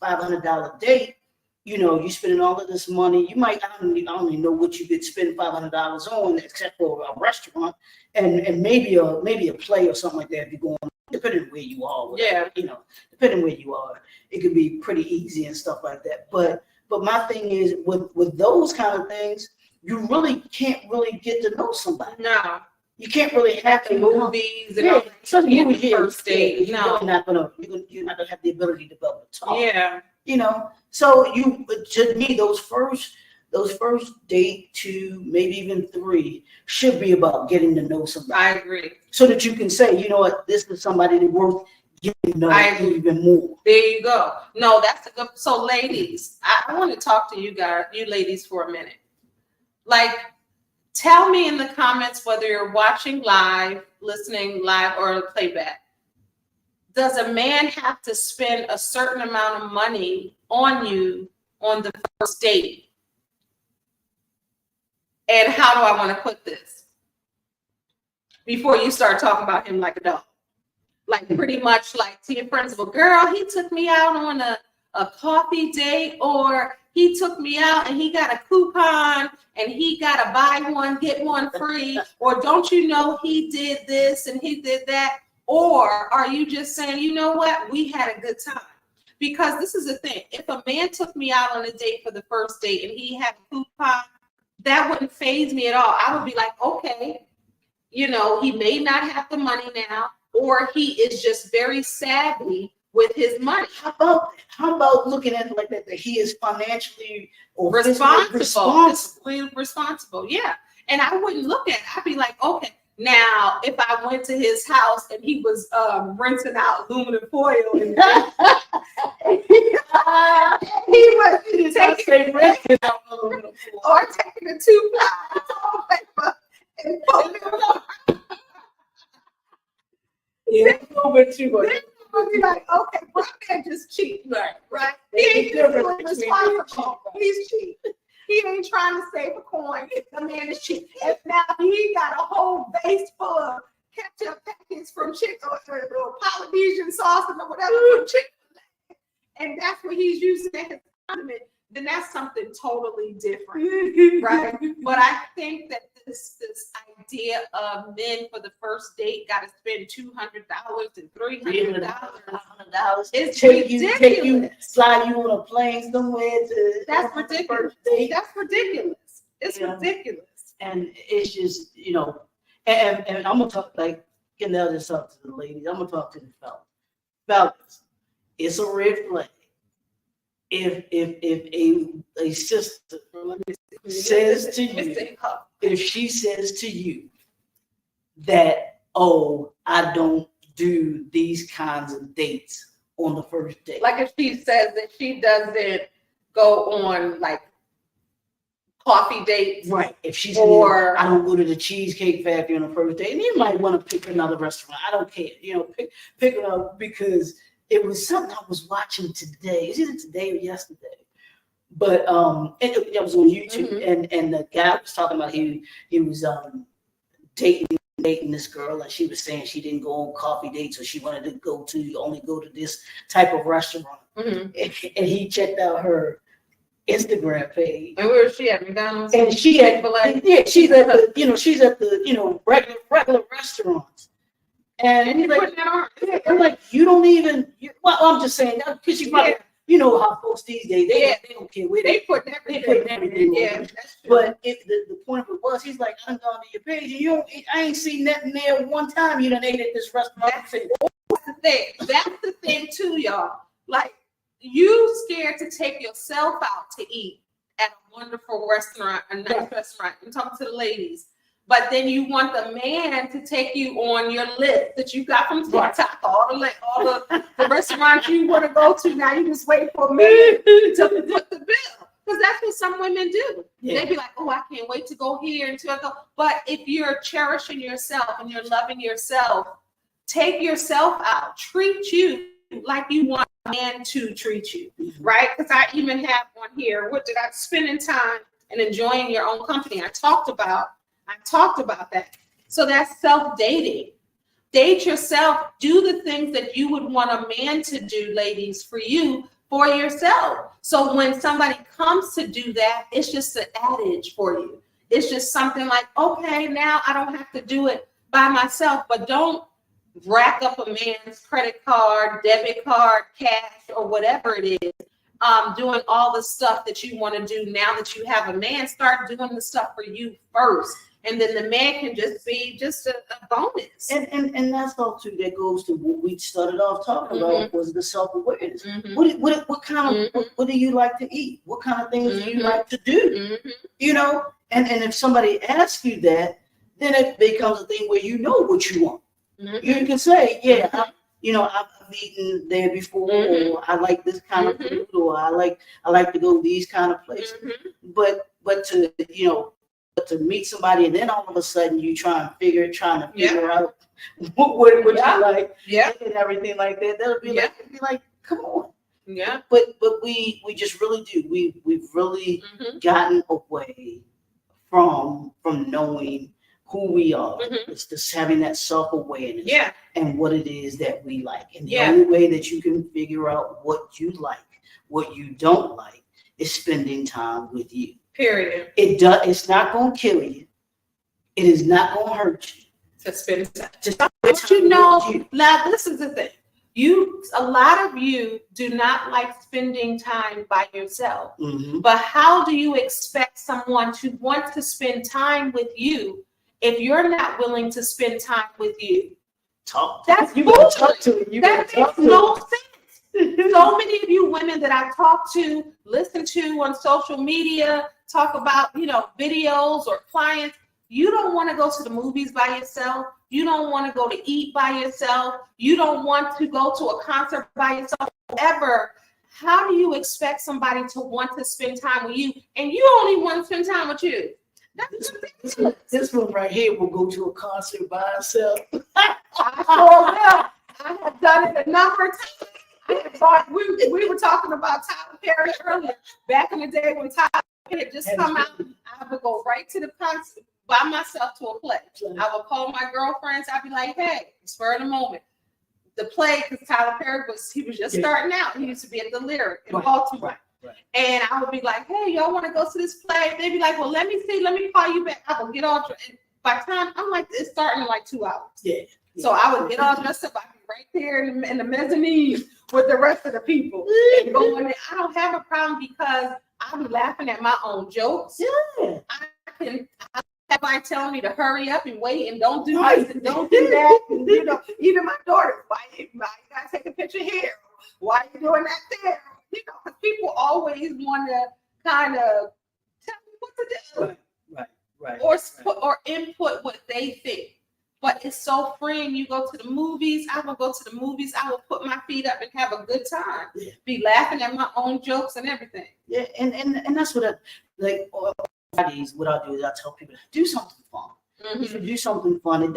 $500 date, you know, you spending all of this money. You might, I don't even know what you could spend $500 on, except for a restaurant and maybe a play or something like that if you're going, depending on where you are. You know, depending where you are, it could be pretty easy and stuff like that. But my thing is, with those kind of things, you really can't really get to know somebody. No. You can't really have the movies and all that. So the first date. No. You're not gonna have the ability to be able to talk. Yeah. You know, so to me, those first date 2, maybe even 3 should be about getting to know somebody. I agree. So that you can say, you know what, this is somebody that's worth getting to know even more. There you go. No, that's a good. So, ladies, I want to talk to you ladies for a minute. Like, tell me in the comments whether you're watching live, listening live, or playback. Does a man have to spend a certain amount of money on you on the first date? And how do I want to put this? Before you start talking about him like a dog. Like, pretty much like to your friends, well, girl, he took me out on a a coffee date, or he took me out and he got a coupon and he got a buy one, get one free, or don't you know he did this and he did that? Or are you just saying, you know what, we had a good time? Because this is the thing. If a man took me out on a date for the first date and he had a coupon, that wouldn't faze me at all. I would be like, okay, you know, he may not have the money now, or he is just very savvy with his money. How about looking at it like that he is financially or responsible? Yeah. And I wouldn't look at it. I'd be like, okay. Now, if I went to his house and he was rinsing out aluminum foil and he was taking out aluminum foil or taking a 2-ply paper and pulling it up. Yeah, a little bit too much. Then be like, okay, bro, man just cheap, right? He ain't doing responsible. He's cheap. He ain't trying to save a coin. The man is cheap. And now he got a whole vase full of ketchup packets from or Polynesian sauce or whatever from Chick-fil-A. And that's what he's using as his condiment. Then that's something totally different, right? But I think that this idea of men for the first date got to spend $200 and $300 is ridiculous. Take you, slide you on a plane somewhere to. That's ridiculous. That's ridiculous. It's ridiculous. And it's just, you know, and I'm gonna talk like getting out this up to the ladies. I'm gonna talk to the fellas. It's a red flag if a sister says to you, if she says to you that, oh, I don't do these kinds of dates on the first date. Like if she says that she doesn't go on like coffee dates. Right. If she's or I don't go to the Cheesecake Factory on the first date, and you might want to pick another restaurant. I don't care. You know, pick it up because it was something I was watching today. Is it today or yesterday? But it was on YouTube, and the guy was talking about he was dating this girl, and she was saying she didn't go on coffee dates, or she wanted to only go to this type of restaurant. And he checked out her Instagram page. And where is she at? McDonald's? And she at she's at the regular restaurants. And he's like, I'm like, you don't even. Well, I'm just saying that because you probably. You know how folks these days, they don't care where they put everything. Yeah, that's true. But the point of it was, he's like, I'm going to your page, and I ain't seen nothing there one time you done ate at this restaurant. That's the thing. That's the thing too, y'all. Like, you scared to take yourself out to eat at a wonderful restaurant, a nice restaurant. I'm talking to the ladies. But then you want the man to take you on your list that you got from TikTok, all the restaurants you want to go to. Now you just wait for a minute to put the bill. Because that's what some women do. Yeah. They be like, oh, I can't wait to go here until I go. But if you're cherishing yourself and you're loving yourself, take yourself out. Treat you like you want a man to treat you, right? Because I even have on here, spending time and enjoying your own company. I talked about that. So that's self-dating. Date yourself. Do the things that you would want a man to do, ladies, for you, for yourself. So when somebody comes to do that, it's just an adage for you. It's just something like, okay, now I don't have to do it by myself, but don't rack up a man's credit card, debit card, cash, or whatever it is. Doing all the stuff that you want to do now that you have a man. Start doing the stuff for you first. And then the man can just be just a bonus. And that's all too. That goes to what we started off talking about was the self-awareness. What kind of what do you like to eat? What kind of things do you like to do? You know, and if somebody asks you that, then it becomes a thing where you know what you want. You can say, yeah, I've eaten there before, or I like this kind of food, or I like to go to these kind of places. But to meet somebody and then all of a sudden you trying to figure out what you like and everything like that. That'll be like, come on. Yeah. But we just really do. We've really gotten away from knowing who we are. It's just having that self-awareness and what it is that we like. And the only way that you can figure out what you like What you don't like is spending time with you. Period. It's not going to kill you. It is not going to hurt you. To spend time. But you know, now this is the thing. A lot of you do not like spending time by yourself. Mm-hmm. But how do you expect someone to want to spend time with you if you're not willing to spend time with you? That's you gotta talk to it. That makes no sense. So many of you women that I talk to, listen to on social media, talk about, videos or clients, you don't want to go to the movies by yourself. You don't want to go to eat by yourself. You don't want to go to a concert by yourself. However, how do you expect somebody to want to spend time with you and you only want to spend time with you? This one right here will go to a concert by herself. I have done it a number of times. We were talking about Tyler Perry earlier. Back in the day when Tyler Perry had just come out, I would go right to the concert by myself to a play. I would call my girlfriends. I'd be like, hey, spur of the moment. The play, because Tyler Perry was just starting out. He used to be at the Lyric in Baltimore. Right. And I would be like, hey, y'all want to go to this play? They'd be like, well, let me call you back. I would get all dressed. By the time, I'm like, it's starting in like 2 hours. Yeah. So I would get all dressed up. I'd be right there in the mezzanine with the rest of the people. And go in there. I don't have a problem because I'll be laughing at my own jokes. Yeah. I have somebody telling me to hurry up and wait and don't do this and don't do that. And, even my daughter, why you gotta take a picture here? Why are you doing that there? Because people always want to kind of tell me what to do. Right. Or input what they think. But it's so freeing. You go to the movies. I will go to the movies. I will put my feet up and have a good time. Yeah. Be laughing at my own jokes and everything. Yeah, and that's what what I do is I tell people do something fun. Mm-hmm. If you do something fun, it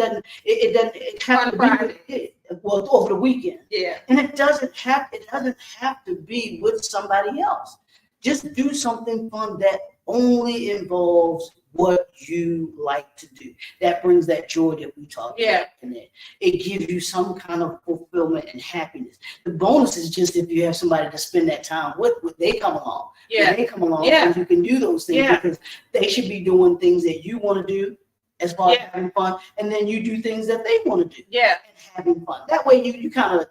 have to be over the weekend. Yeah. And it doesn't have to be with somebody else. Just do something fun that only involves what you like to do. That brings that joy that we talked about in it. It gives you some kind of fulfillment and happiness. The bonus is just if you have somebody to spend that time with they come along. Yeah. They come along and you can do those things because they should be doing things that you want to do as far as having fun, and then you do things that they want to do. Yeah. And having fun. That way you kind of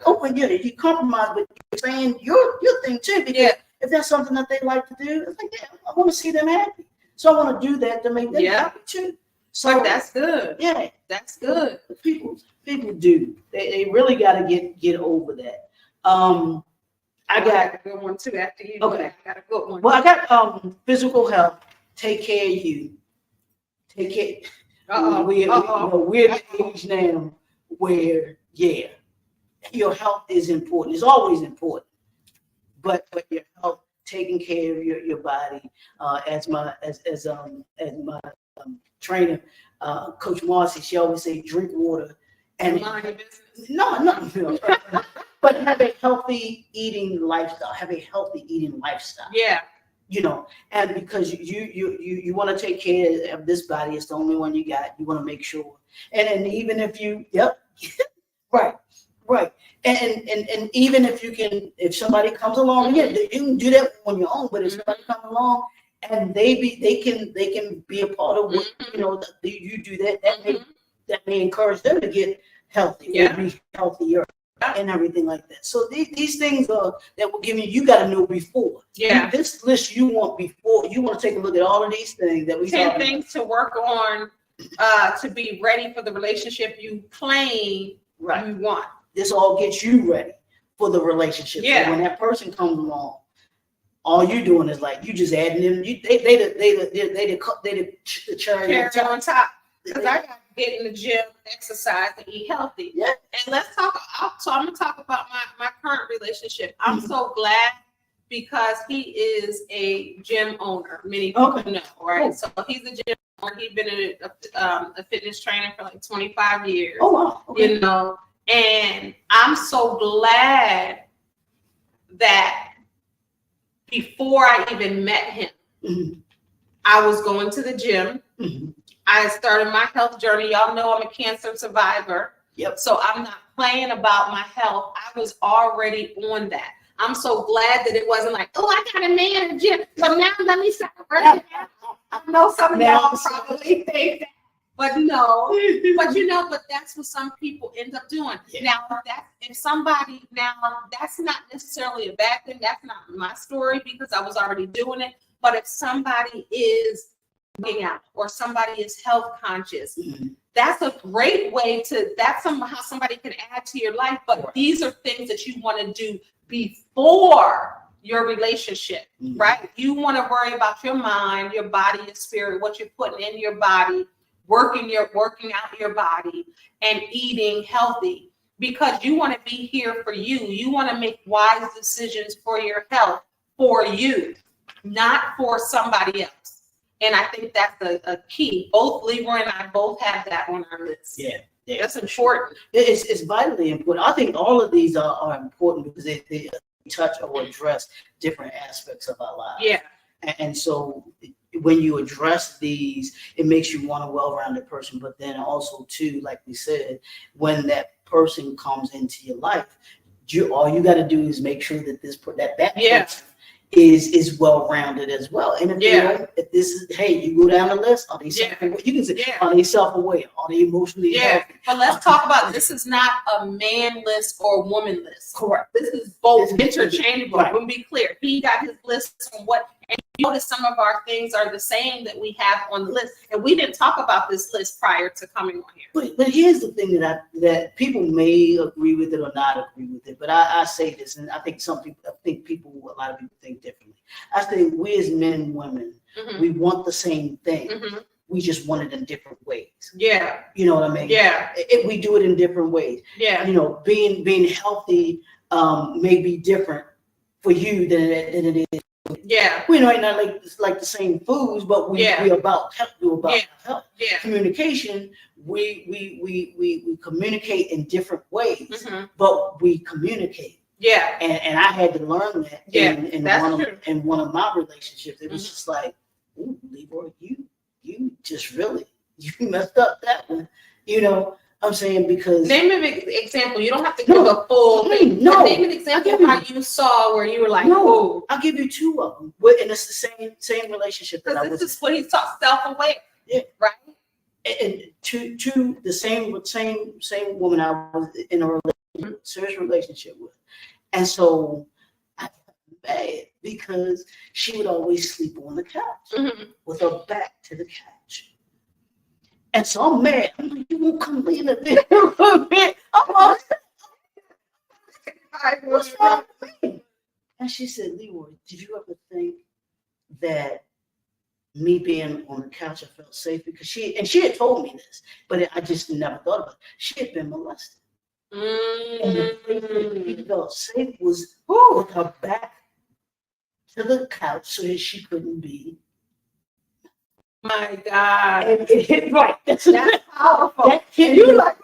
open you compromise, but you're saying your thing too, because if that's something that they like to do, it's like, I want to see them happy. So I want to do that to make them happy too. So that's good. Yeah. That's good. People do. They really gotta get over that. I got a good one too after you. Okay. I got a good one. Well, I got physical health. Take care of you. Take care. We're at the age now where your health is important. It's always important. But your health, taking care of your body, as my trainer, Coach Marcy, she always say drink water and mind your business. No. But have a healthy eating lifestyle. Yeah. And because you want to take care of this body, it's the only one you got. You want to make sure. And even if you, right. And even if somebody comes along, you can do that on your own. But if somebody comes along and they can be a part of what you do that may encourage them to get healthy, or be healthier, and everything like that. So these things that we're giving you got to know before. Yeah. This list you want before. You want to take a look at all of these things that we 10 things to work on to be ready for the relationship you claim you want. This all gets you ready for the relationship. Yeah. So when that person comes along, all you're doing is like you just adding them. They the cherry on top. Because I got to get in the gym, exercise, and eat healthy. Yeah. And let's talk. So I'm gonna talk about my current relationship. I'm so glad because he is a gym owner. Many people know, right? So he's a gym owner. He's been a fitness trainer for like 25 years. Oh wow. Okay. And I'm so glad that before I even met him, I was going to the gym. I started my health journey. Y'all know I'm a cancer survivor. Yep. So I'm not playing about my health. I was already on that. I'm so glad that it wasn't like, oh, I got a man in the gym, so now let me start working out. I know some of y'all probably think that, but no. But that's what some people end up doing. Yeah. Now, that's not necessarily a bad thing. That's not my story because I was already doing it. But if somebody is working out or somebody is health conscious, that's a great way that's how somebody can add to your life. But these are things that you want to do before your relationship, right? You want to worry about your mind, your body, your spirit, what you're putting in your body, working out your body, and eating healthy, because you want to be here for you. You want to make wise decisions for your health, for you, not for somebody else. And I think that's a key. Both Leroy and I both have that on our list. Yeah. That's important. It's vitally important. I think all of these are important because they touch or address different aspects of our lives. Yeah. And so when you address these, it makes you want a well-rounded person. But then also too, like we said, when that person comes into your life, all you got to do is make sure that that person is well-rounded as well. And if this is, hey, you go down the list, are they self-aware? You can say, are they self-aware? Are they emotionally healthy? But let's talk about, this is not a man list or a woman list. Correct. This is both interchangeable. Right. We'll be clear. He got his list on what, and you notice some of our things are the same that we have on the list. And we didn't talk about this list prior to coming on here. But here's the thing that people may agree with it or not agree with it. But I say this, and I think a lot of people think differently. I think we as men and women, we want the same thing. We just want it in different ways. Yeah. You know what I mean? Yeah. We do it in different ways. Yeah. You know, being healthy may be different for you than it is. Yeah. We might not like the same foods, but we about health. We're about health. Yeah. Communication. We communicate in different ways, but we communicate. Yeah. And I had to learn that in one of my relationships. It was just like, ooh, Leroy, you just really, you messed up that one. You know, I'm saying, because name an example. You don't have to give a full thing. No, name an example of how you saw where you were like, oh. I'll give you two of them. And it's the same relationship that I was in. This is what he taught, self-aware. Yeah. Right. And to the same woman I was in a serious relationship with. And so I got bad because she would always sleep on the couch with her back to the couch. And so I'm mad. I'm like, you won't come in the bed for a bit. What's wrong with me? And she said, Leroy, did you ever think that me being on the couch, I felt safe? Because she had told me this, but I just never thought about it. She had been molested. And the place that she felt safe was with her back to the couch so that she couldn't be. My God. And it hit right. That's powerful. That hit you me. like,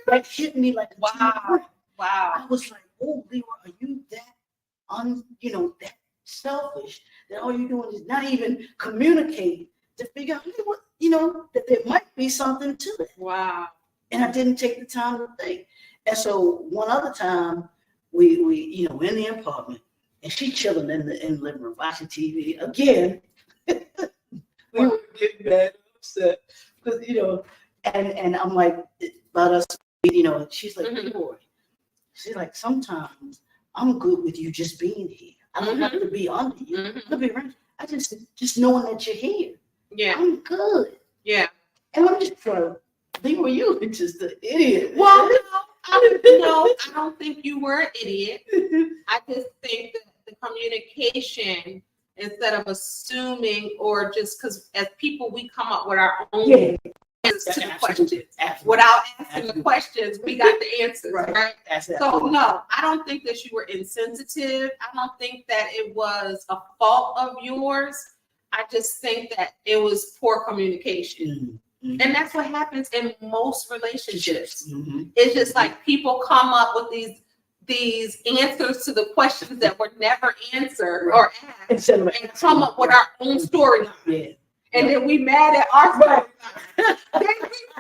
that hit me like, wow. I was like, oh, Leroy, are you that that selfish that all you're doing is not even communicate to figure out that there might be something to it. Wow. And I didn't take the time to think. And so one other time we in the apartment, and she chilling in the living room watching TV again. We were getting mad, upset, because and I'm like, about us, she's like, Leroy, she's like, sometimes I'm good with you just being here. I don't have to be under you. I'll be around. I just knowing that you're here. Yeah, I'm good. Yeah, and I'm just trying. Leroy, you were just an idiot. Well, I don't think you were an idiot. I just think that the communication, instead of assuming or just because as people we come up with our own answers to the questions. Without asking the questions, we got the answers, right? So no, I don't think that you were insensitive. I don't think that it was a fault of yours. I just think that it was poor communication. And that's what happens in most relationships. It's just like people come up with these answers to the questions that were never answered or asked, and come up with our own storyline. Yeah. And then we mad at our storyline.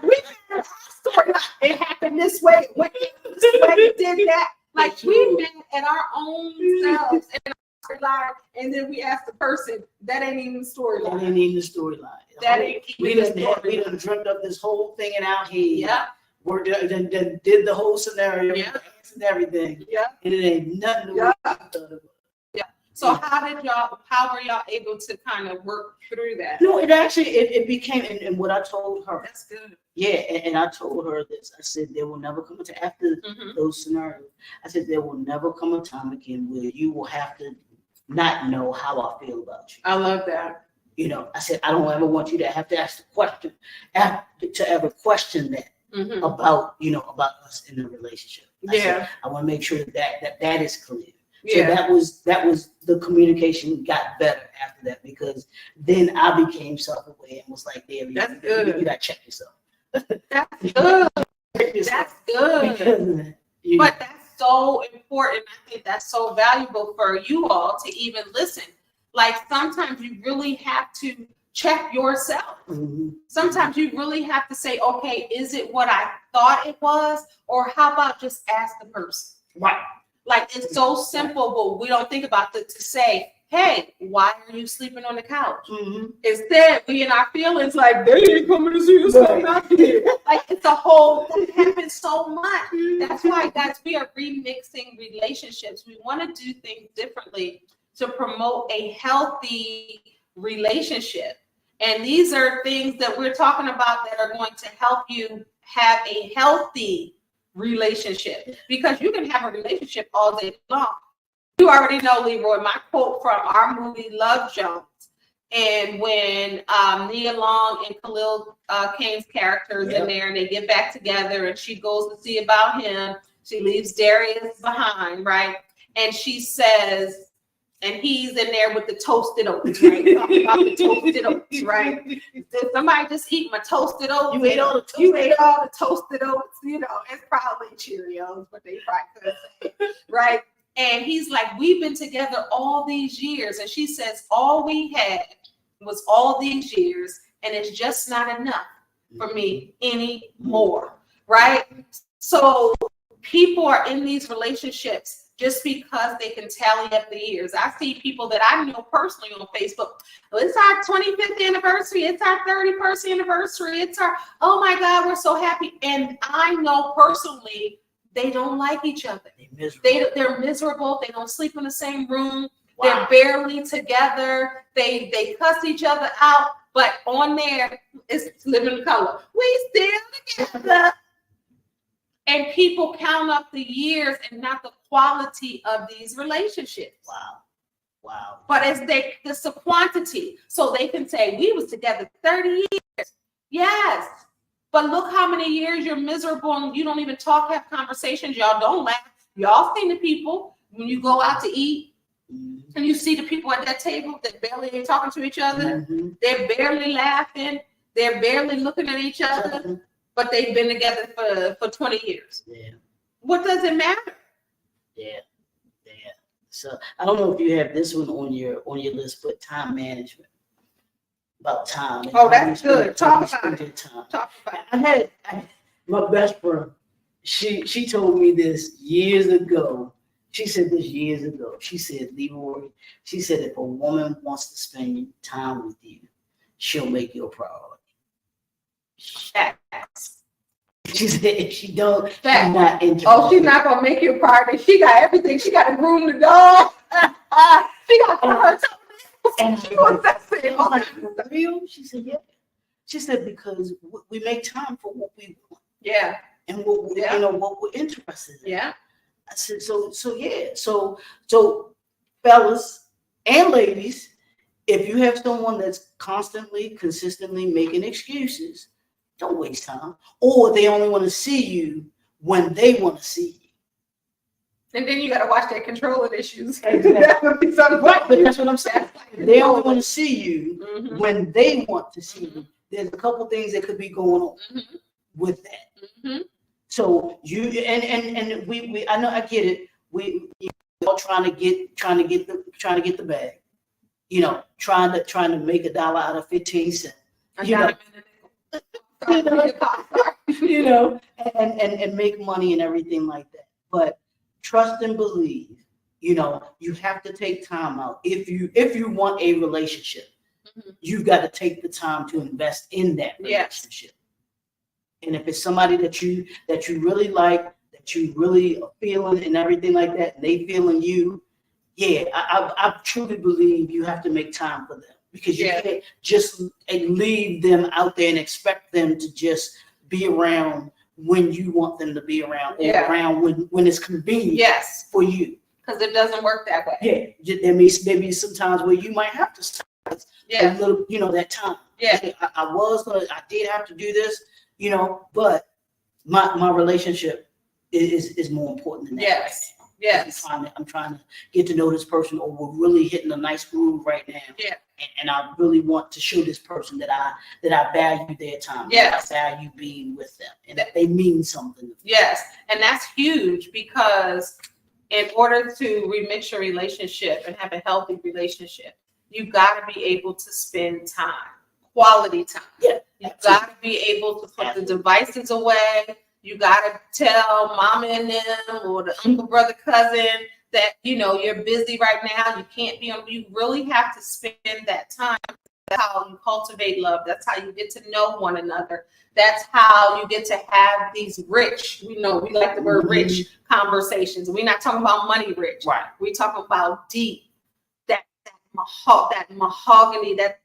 we mad at our storyline. It happened this way. It went this way. It did that. Like we met at our own selves and our storyline, and then we asked the person, that ain't even the storyline. That ain't even the storyline. That ain't even the storyline. We done dreamt up this whole thing in our head. Yeah. Worked, did the whole scenario, Yeah. and everything. Yeah. And it ain't nothing. Yeah. Thought So how were y'all able to kind of work through that? No, it actually, it became, and what I told her. That's good. Yeah, and I told her this. I said, there will never come a time after those scenarios. I said, there will never come a time again where you will have to not know how I feel about you. I love that. You know, I said, I don't ever want you to have to ask the question, to ever question that about, about us in a relationship. I said, I want to make sure that is clear. So that was the communication got better after that, because then I became self-aware and was like, "There, that's good. You got to check yourself." That's good. That's good. Because, but that's so important. I think that's so valuable for you all to even listen. Like sometimes you really have to check yourself. Sometimes you really have to say, "Okay, is it what I thought it was, or how about just ask the person?" Right. Like it's so simple, but we don't think about it to say, "Hey, why are you sleeping on the couch?" Instead, we in our feelings like they ain't coming to see us out here. Like it's a whole that happens so much. That's why, guys, we are remixing relationships. We want to do things differently to promote a healthy relationship. And these are things that we're talking about that are going to help you have a healthy relationship, because you can have a relationship all day long. You already know, Leroy, my quote from our movie Love Jones, and when Nia Long and Khalil Kane's characters in there, and they get back together, and she goes to see about him. She leaves Darius behind, right? And she says, and he's in there with the toasted oats, right? Talking about the toasted oats, right? Did somebody just eat my toasted oats? You ate all the toasted oats. It's probably Cheerios, but they probably could say, right? And he's like, we've been together all these years. And she says, all we had was all these years, and it's just not enough for me anymore, right? So people are in these relationships just because they can tally up the years. I see people that I know personally on Facebook. It's our 25th anniversary. It's our 31st anniversary. It's our, oh my God, we're so happy. And I know personally, they don't like each other. They're miserable. They don't sleep in the same room. Wow. They're barely together. They cuss each other out. But on there, it's living color. We still together. And people count up the years and not the quality of these relationships. Wow. But it's the quantity. So they can say, we was together 30 years. Yes. But look how many years you're miserable and you don't even talk, have conversations. Y'all don't laugh. Y'all seen the people when you go out to eat and you see the people at that table that barely ain't talking to each other. They're barely laughing. They're barely looking at each other. But they've been together for 20 years. Yeah. What does it matter? Yeah. So I don't know if you have this one on your list, but time management. About time. Oh, that's good. Talk about it. Talk about it. I had my best friend. She told me this years ago. She said this years ago. She said, Leroy, she said, if a woman wants to spend time with you, she'll make you a priority. Facts. She said if she don't, she's not interested. Oh, she's not gonna make you a priority. She got everything. She got to groom the dog. She got to her. And she was that same. I'm like, for real? She said, yeah. She said, because we make time for what we want. Yeah. And what what we're interested in. Yeah. I said, so yeah. So fellas and ladies, if you have someone that's consistently making excuses, don't waste time. Or they only want to see you when they want to see you. And then you got to watch their controlling issues. Exactly. Right, but that's what I'm saying. They only want to see you when they want to see you. There's a couple things that could be going on with that. So you and we I know, I get it. We all trying to get the bag. Trying to make $1 out of 15 cents. And make money and everything like that. But trust and believe. You know, you have to take time out. If you want a relationship, you've got to take the time to invest in that relationship. And if it's somebody that you really like, that you really are feeling and everything like that, and they feeling you, I truly believe you have to make time for them, because you can't just leave them out there and expect them to just be around when you want them to be around, or around when it's convenient for you. Because it doesn't work that way. Yeah, there may be some times where you might have to sacrifice a little, that time. I did have to do this, but my relationship is more important than that. Yes. I'm trying to get to know this person, or we're really hitting a nice groove right now. And I really want to show this person that I value their time. Yes. I value being with them, and that they mean something. Yes, and that's huge, because in order to remix your relationship and have a healthy relationship, you've got to be able to spend time, quality time. You've got to be able to put the devices away. You got to tell mama and them, or the uncle, brother, cousin, that, you're busy right now. You can't be on. You really have to spend that time. That's how you cultivate love. That's how you get to know one another. That's how you get to have these rich, we like the word rich conversations. We're not talking about money rich. Right. We're talking about deep, that mahogany, that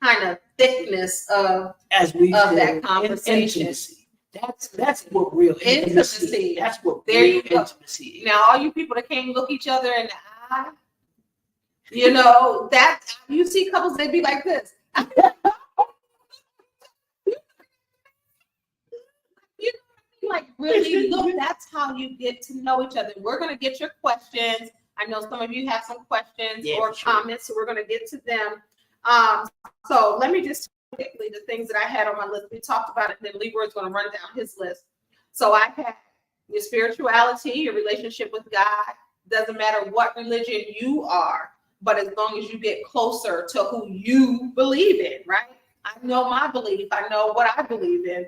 kind of thickness of that conversation. Intimacy. That's what real intimacy. That's what there real you go. Intimacy is. Now, all you people that can't look each other in the eye, that you see couples, they be like this. Like, really look, that's how you get to know each other. We're going to get your questions. I know some of you have some questions or comments, so we're going to get to them. So let me just quickly the things that I had on my list. We talked about it, and then Leroy's going to run down his list. So I had your spirituality, your relationship with God. Doesn't matter what religion you are, but as long as you get closer to who you believe in, right? I know my belief. I know what I believe in.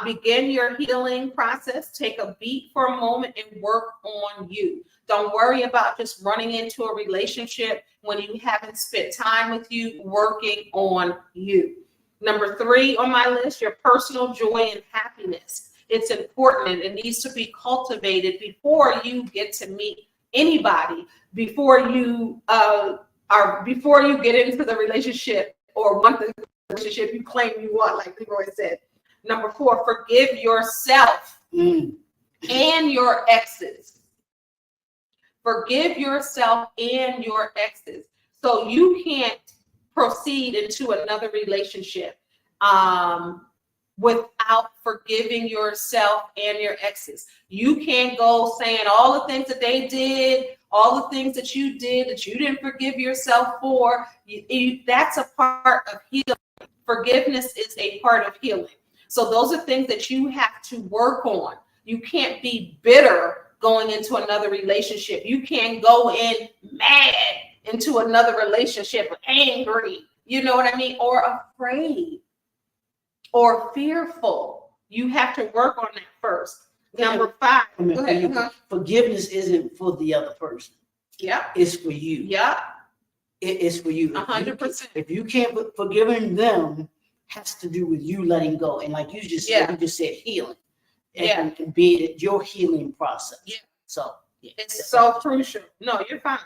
Begin your healing process. Take a beat for a moment and work on you. Don't worry about just running into a relationship when you haven't spent time with you. Working on you. Number 3 on my list, your personal joy and happiness. It's important, and it needs to be cultivated before you get to meet anybody, before you get into the relationship or want the relationship you claim you want, like Leroy said. Number 4, forgive yourself and your exes. Forgive yourself and your exes. So you can't proceed into another relationship without forgiving yourself and your exes. You can't go saying all the things that they did, all the things that you did that you didn't forgive yourself for. That's a part of healing. Forgiveness is a part of healing. So those are things that you have to work on. You can't be bitter going into another relationship. You can't go in mad into another relationship, angry, you know what I mean? Or afraid or fearful. You have to work on that first. Number 5. Go ahead. Forgiveness isn't for the other person. Yeah. It's for you. Yeah. It's for you. 100%. If you can't, forgiving them has to do with you letting go. And like you just said, healing. And be it your healing process. Yeah. So it's so crucial. No, you're fine.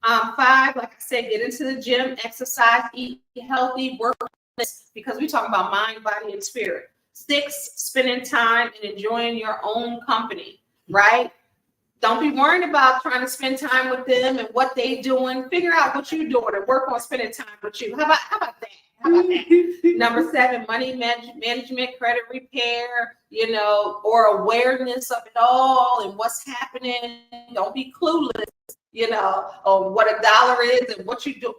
5, like I said, get into the gym, exercise, eat healthy, work on this, because we talk about mind, body, and spirit. 6, spending time and enjoying your own company, right? Don't be worrying about trying to spend time with them and what they doing. Figure out what you're doing and work on spending time with you. How about that? Number 7, money management, credit repair, or awareness of it all and what's happening. Don't be clueless, on what a dollar is and what you do.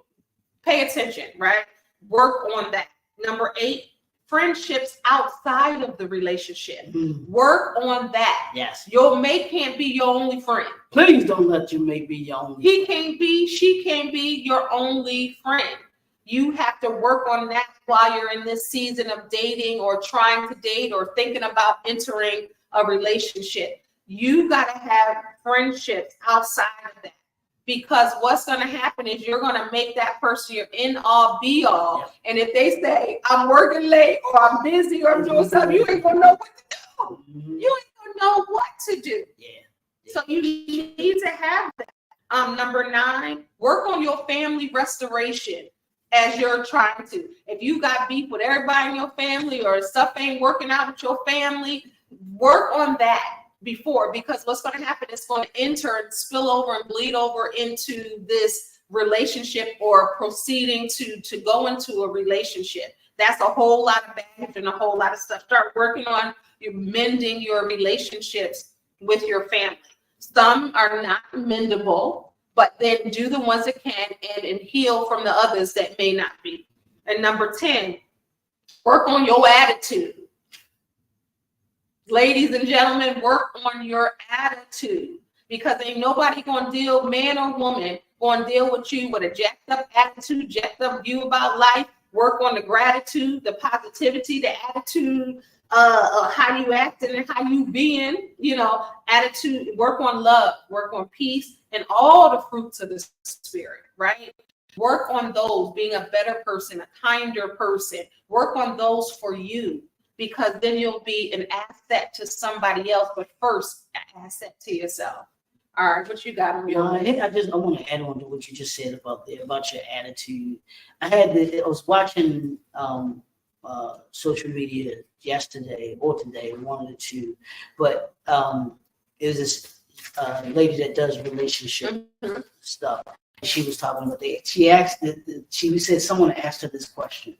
Pay attention, right? Work on that. Number 8, friendships outside of the relationship. Work on that. Yes. Your mate can't be your only friend. Please don't let your mate be your only friend. She can't be your only friend. You have to work on that while you're in this season of dating or trying to date or thinking about entering a relationship. You got to have friendships outside of that. Because what's going to happen is you're going to make that person your end all be all. Yeah. And if they say, I'm working late or I'm busy or I'm doing something, you ain't going to know what to do. You ain't going to know what to do. Yeah. So you need to have that. Number 9, work on your family restoration as you're trying to. If you got beef with everybody in your family or stuff ain't working out with your family, work on that before, because what's going to happen is going to enter and spill over and bleed over into this relationship or proceeding to go into a relationship. That's a whole lot of baggage and a whole lot of stuff. Start working on mending your relationships with your family. Some are not mendable, but then do the ones that can and heal from the others that may not be. And number 10, work on your attitude. Ladies and gentlemen, work on your attitude, because ain't nobody gonna deal, man or woman, gonna deal with you with a jacked up attitude, jacked up view about life. Work on the gratitude, the positivity, the attitude, how you acting and how you being, attitude. Work on love, work on peace, and all the fruits of the spirit, right? Work on those, being a better person, a kinder person. Work on those for you, because then you'll be an asset to somebody else, but first, an asset to yourself. All right, what you got on your list? I want to add on to what you just said about your attitude. I was watching social media yesterday or today, one of the two, but it was this lady that does relationship stuff. She was talking about that. She said someone asked her this question: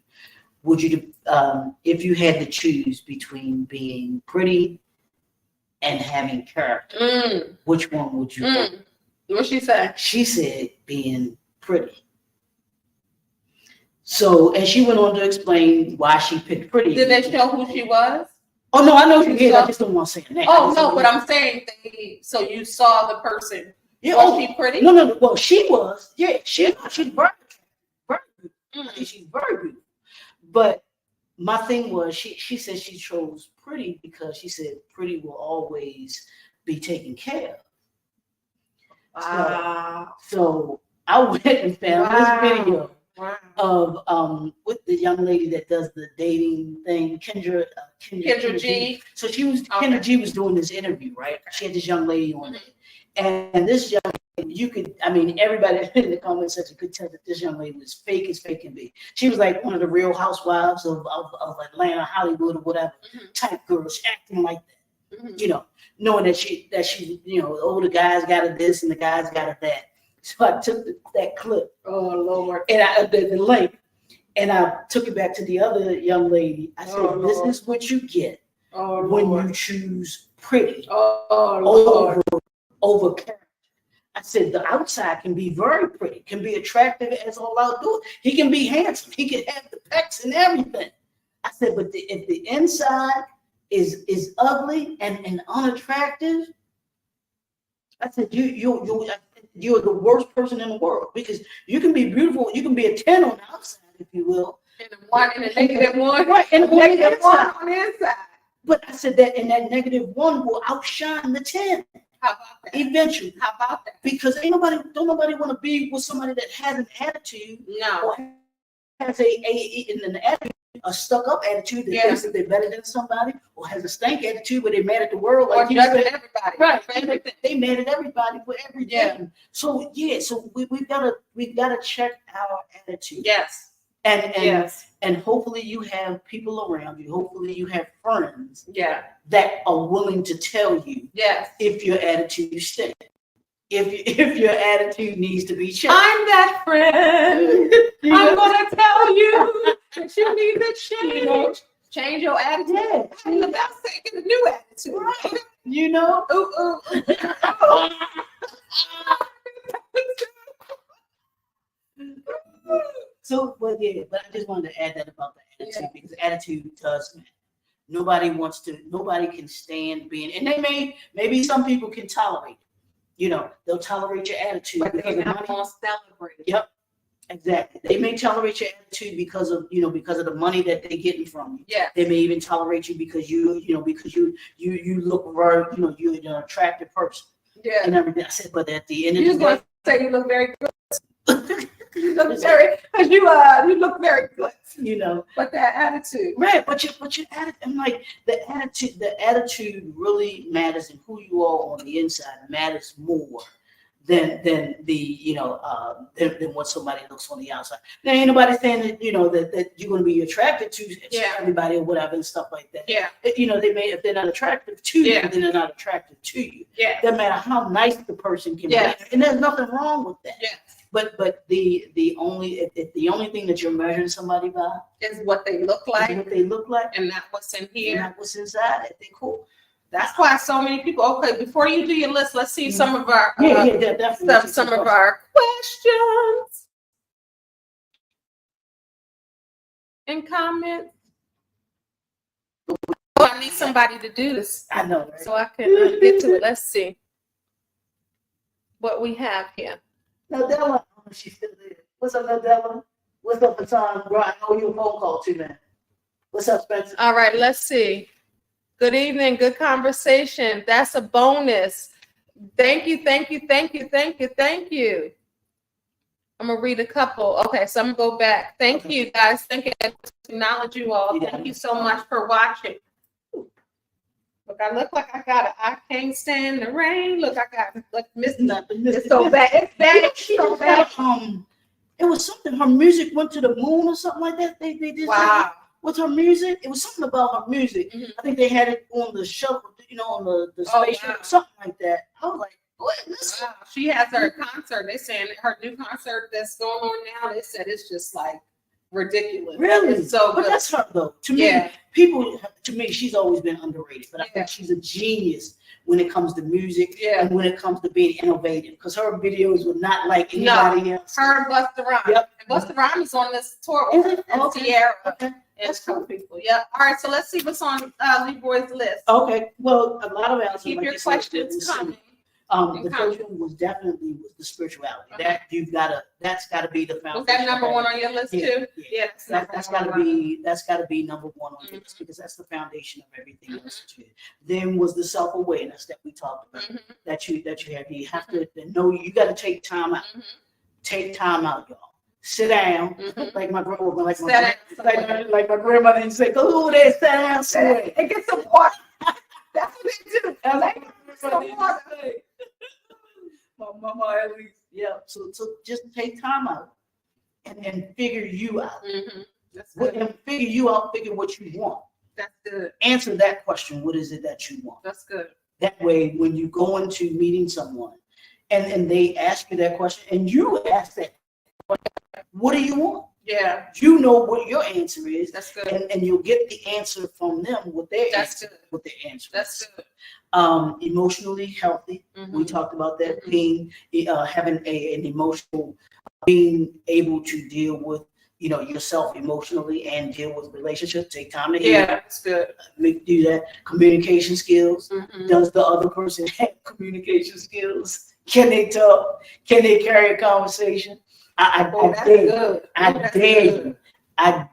would you, if you had to choose between being pretty and having character, which one would you do? What'd she say? She said being pretty. So, and she went on to explain why she picked pretty. Did they show who she was? Oh, no, I know who she is. I just don't want to say her name. Oh, no, but I'm saying, so you saw the person. Yeah, was she pretty? No. Well, she was. Yeah, she's very beautiful. I think she's very beautiful. But my thing was, she said she chose pretty because she said pretty will always be taken care of. Wow. So I went and found this video of with the young lady that does the dating thing, Kendra G. So Kendra G was doing this interview, right? She had this young lady on it, and this young lady, everybody in the comment section could tell that this young lady was fake as fake can be. She was like one of the Real Housewives of Atlanta, Hollywood, or whatever type girls, acting like that. Knowing that she older guys got a this and the guys got a that. So I took that clip, oh Lord, and the link, and I took it back to the other young lady. I said, "This is what you get when you choose pretty over character." I said, "The outside can be very pretty, can be attractive as all outdoors. He can be handsome. He can have the pecs and everything." I said, "But if the inside is ugly and unattractive," I said, you're the worst person in the world, because you can be beautiful, you can be a 10 on the outside, if you will, and a negative one, right? And a negative one on the inside. But I said that, and that negative one will outshine the 10. How about that? Eventually. How about that? Because don't nobody want to be with somebody that has an attitude, no, or has a stuck-up attitude that thinks that they're better than somebody, or has a stank attitude where they're mad at the world, or judging everybody. Right? They mad at everybody for everything. Yeah. So we've gotta check our attitude. Yes. And hopefully you have people around you. Hopefully you have friends. Yeah. That are willing to tell you. Yes. If your attitude stinks. If your attitude needs to be checked. I'm that friend. I'm gonna tell you that you need to change. Change your attitude. Yeah. I'm about taking a new attitude. Right. So, but I just wanted to add that about the attitude, because attitude does matter. Nobody can stand being, and maybe some people can tolerate it. They'll tolerate your attitude, but they're not going to celebrate it. Yep. Exactly. They may tolerate your attitude because of the money that they're getting from you. Yeah. They may even tolerate you because you look very, you're an attractive person. Yeah. And everything. I said, but at the end of You the was day, gonna say you look very good. You look very, because you look very good. But that attitude. Right, but your attitude, I'm like, the attitude really matters, and who you are on the inside matters more than than what somebody looks on the outside. Now, ain't nobody saying that you're going to be attracted to everybody or whatever and stuff like that. Yeah. They may, if they're not attractive to you, then they're not attractive to you. Yeah. Doesn't matter how nice the person can be, and there's nothing wrong with that. Yes. But the only thing that you're measuring somebody by is what they look like, and not what's in here, and not what's inside. I think cool. That's why so many people. Okay, before you do your list, let's see some of our some of our questions and comments. Oh, I need somebody to do this. I know, right? So I can get to it. Let's see what we have here. Nadella, she's still there. What's up, Nadella? What's up, Hassan? Bro, I owe you a phone call too, man. What's up, Spencer? All right, let's see. Good evening, good conversation. That's a bonus. Thank you. I'm gonna read a couple. Okay, so I'm gonna go back. Thank you guys. Thank you. I acknowledge you all. Thank you so much for watching. Look, I look like I got it. I can't stand the rain. Look, I got missed nothing. It's so bad. It's bad. It's so bad. It was something. Her music went to the moon or something like that. They did. Wow. What's her music? It was something about her music. Mm-hmm. I think they had it on the shuttle, on the spaceship, something like that. I was like, what? Wow. She has her concert. They're saying her new concert that's going on now. They said it's just like ridiculous. Really? It's so but good. That's her though. To me, she's always been underrated. But I think she's a genius when it comes to music and when it comes to being innovative. Because her videos were not like anybody else. Her and Busta Rhymes. Yep. And Busta Rhymes is on this tour with Sierra. Okay. And some people. Yeah. All right. So let's see what's on Leroy's list. Okay. Well, a lot of answers. Keep your questions coming. The first one was definitely the spirituality. That's gotta be the foundation. Was that number one on your list too? Yeah. That's gotta be number one on your list because that's the foundation of everything else too. Then was the self-awareness that we talked about. That you have. You have to know you gotta take time out. Take time out, y'all. Sit down, like my grandmother, like my grandmother and say, "Go there, sit down, somewhere, and get some water." That's what they do. Like some water. My mama at least, So just take time out and figure you out. And figure you out. Figure what you want. That's good. Answer that question. What is it that you want? That's good. That way, when you go into meeting someone, and they ask you that question, and you ask that. What do you want? Yeah. You know what your answer is. That's good. And you'll get the answer from them with their answer. Good. With their answer. That's good. Emotionally healthy. We talked about that. Being having an emotional, being able to deal with yourself emotionally and deal with relationships. Take time to hear. Yeah, that's good. Do that. Communication skills. Does the other person have communication skills? Can they talk? Can they carry a conversation? I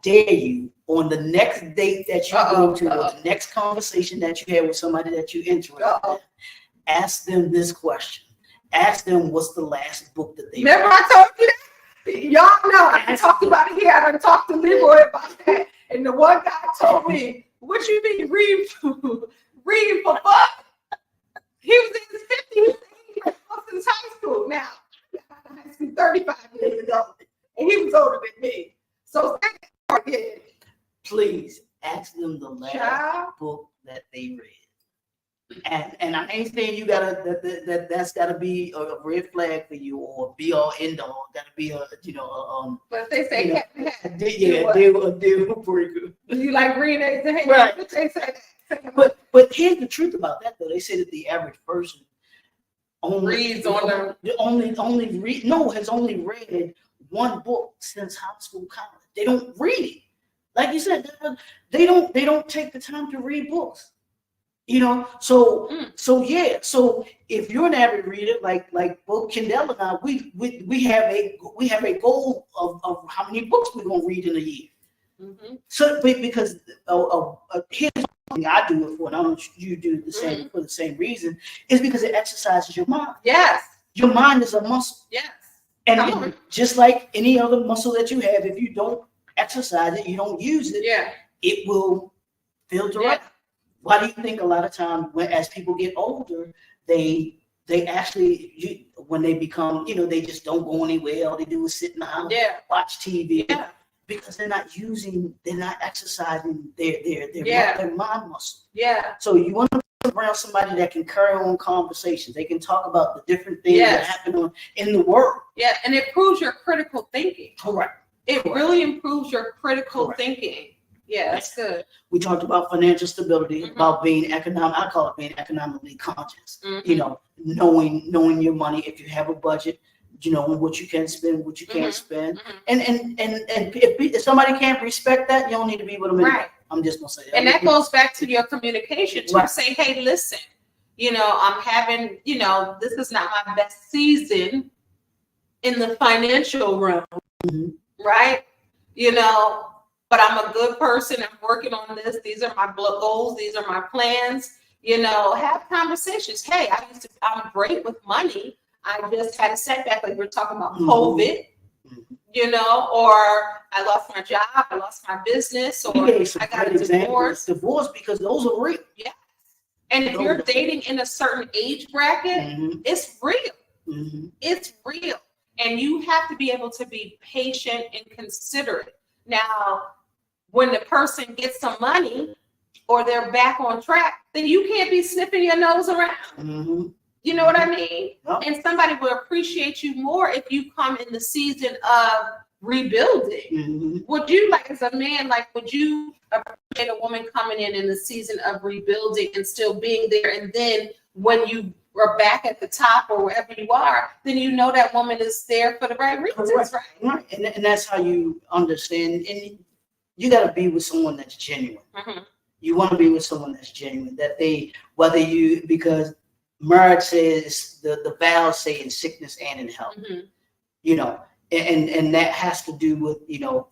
dare you on the next date that you go to, or the next conversation that you have with somebody that you interested in, ask them this question. Ask them what's the last book that they read. Remember I told you that? Y'all know I talked about it here. I done talked to Leroy about that. And the one guy told me, what you mean read for fun? He was in his 50s. He was since high school now. 35 years ago, and he was older than me. So please ask them the last book that they read, and I ain't saying you gotta that's gotta be a red flag for you or be all end all. Gotta be But if they say deal breaker. Do you like green eggs and ham? Right. They say that. But here's the truth about that though. They say that the average person has only read one book since high school, college. They don't read it. Like you said, they don't take the time to read books. You know, so yeah. So if you're an avid reader, like both Kendall and I, we have a goal of how many books we're gonna read in a year. So because here's something I do it for, and I don't know if you do the same for the same reason, is because it exercises your mind. Yes. Your mind is a muscle. Yes. And just like any other muscle that you have, if you don't exercise it, you don't use it, it will filter out. Why do you think a lot of times as people get older, they actually, when they become, they just don't go anywhere. All they do is sit in the house, watch TV, because they're not exercising their mind muscle. Yeah. So you want to be around somebody that can carry on conversations. They can talk about the different things that happen in the world. Yeah, and it improves your critical thinking. Correct. It really improves your critical thinking. Yeah, that's good. We talked about financial stability, about being I call it being economically conscious. Knowing your money. If you have a budget, what you can spend, what you can't spend. And if somebody can't respect that, you don't need to be with them anymore. Right. I'm just gonna say that. And that goes back to your communication too. Right. Say, hey, listen, I'm having, this is not my best season in the financial realm, right? But I'm a good person. I'm working on this. These are my goals. These are my plans. Have conversations. Hey, I'm great with money. I just had a setback, like we're talking about COVID, or I lost my job, I lost my business, or I got a divorce. Divorce, because those are real. Yeah. And if you're dating in a certain age bracket, it's real. It's real. And you have to be able to be patient and considerate. Now, when the person gets some money or they're back on track, then you can't be sniffing your nose around. You know what I mean? Yep. And somebody will appreciate you more if you come in the season of rebuilding. Would you, as a man, would you appreciate a woman coming in the season of rebuilding and still being there? And then when you are back at the top or wherever you are, then that woman is there for the right reasons, right? And that's how you understand. And you got to be with someone that's genuine. You want to be with someone that's genuine. That because marriage says the vows say in sickness and in health. And that has to do with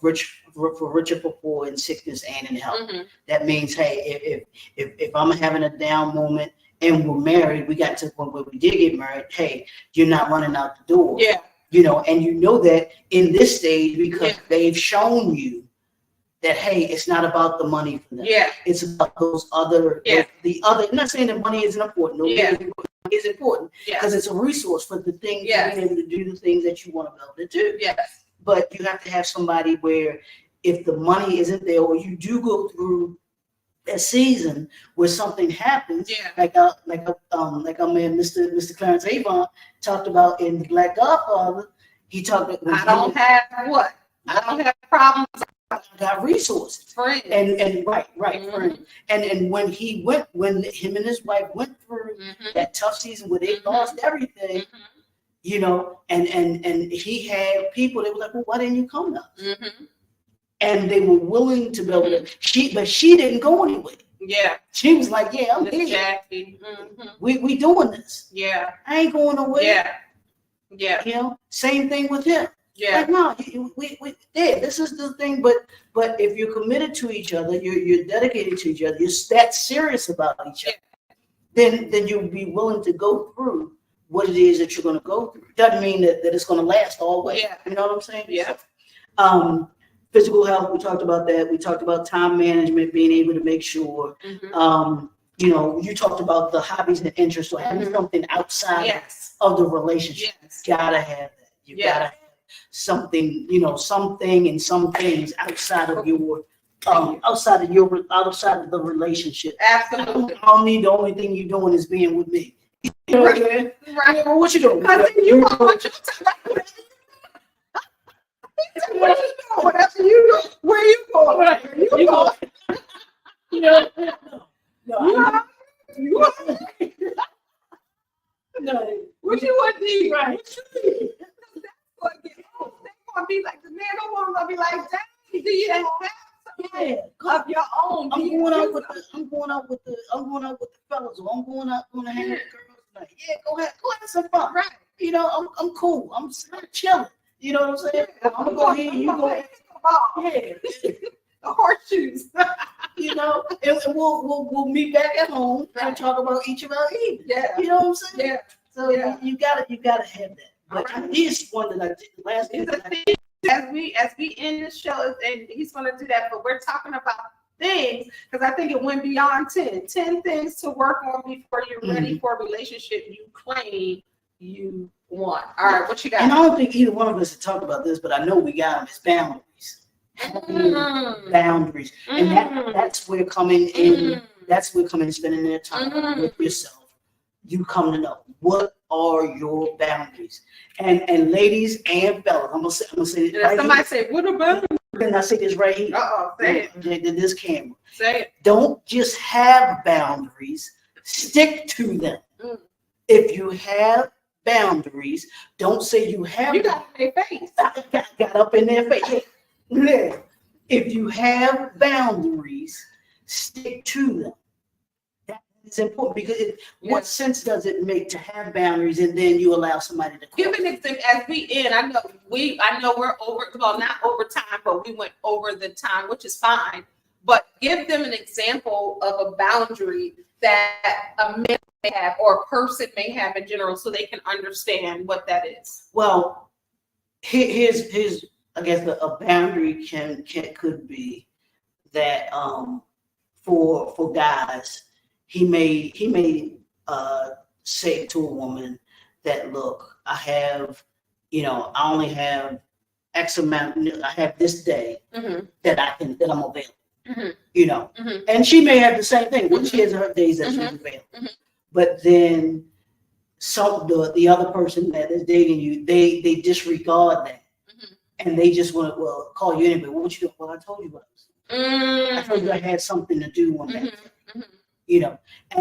rich for richer for poor in sickness and in health. That means, hey, if I'm having a down moment and we're married, we got to the point where we did get married. Hey, you're not running out the door. Yeah. And that in this stage, because they've shown you that, hey, it's not about the money for them. Yeah. It's about those other, the other. I'm not saying that money isn't important. No, it's important because it's a resource for the things, being able to do the things that you want to be able to do. Yes. But you have to have somebody where if the money isn't there, or you do go through a season where something happens, like our man, Mr. Clarence Avon talked about in The Black Godfather. He talked about, I don't have problems. I got resources, friends. And right, friends. And when him and his wife went through that tough season where they lost everything, and he had people, they were like, well, why didn't you come to us? And they were willing to be able to, but she didn't go anywhere. Yeah. She was like, yeah, I'm here. We doing this. Yeah. I ain't going nowhere. Yeah. Yeah. Same thing with him. Yeah. Like, no, we this is the thing, but if you're committed to each other, you're dedicated to each other, you're that serious about each other, then you'll be willing to go through what it is that you're going to go through. Doesn't mean that it's going to last always. Yeah. You know what I'm saying? Yeah. Physical health, we talked about that. We talked about time management, being able to make sure, you talked about the hobbies and interests, so having something outside of the relationship. Yes. You gotta have that. You gotta have something, something and some things outside of your outside of the relationship. Absolutely. I don't need, the only thing you're doing is being with me. You know what I'm saying? Right. Well, what you doing? You want what you what you doing? Whatever you doing? Where you going? Where you going? No. What you want to eat? Right. What you need? They're gonna be like, the man don't want to be like, dang, do you have something of your own. I'm going out with the fellas, or I'm going out to hang with the girls tonight. Yeah, go ahead, have some fun. Right. You know, I'm cool. I'm chilling. You know what I'm saying? Yeah. I'm gonna go here, you go ahead. Yeah. The horseshoes. You know, and we'll meet back at home and talk about each of our evenings. Yeah. You know what I'm saying? Yeah. So you gotta have that. But here's one that I did last week. As we end the show, and he's going to do that, but we're talking about things because I think it went beyond 10 things to work on before you're ready for a relationship you claim you want. All right, what you got? And I don't think either one of us have talked about this, but I know we got them. It's boundaries. Boundaries, and that's where coming in. That's where coming and spending their time with yourself. You come to know what are your boundaries, and ladies and fellas. I'm gonna say it right somebody here. say, "What about?" And I say this right here. Say it. This camera. Say it. Don't just have boundaries. Stick to them. If you have boundaries, don't say you have. You got in their face. Got up in their face. Yeah. If you have boundaries, stick to them. It's important because what sense does it make to have boundaries and then you allow somebody to give an example as we end? I know we're over, well, not over time, but we went over the time, which is fine. But give them an example of a boundary that a man may have or a person may have in general, so they can understand what that is. Well, here's I guess a boundary could be that for guys. He may say to a woman that, look, I only have X amount, I have this day that I'm available. You know, and she may have the same thing. When she has her days that she's available, but then the other person that is dating you, they disregard that, and they just want to call you anyway. What you doing? Well, I told you what I was. I told you I had something to do on that. You know,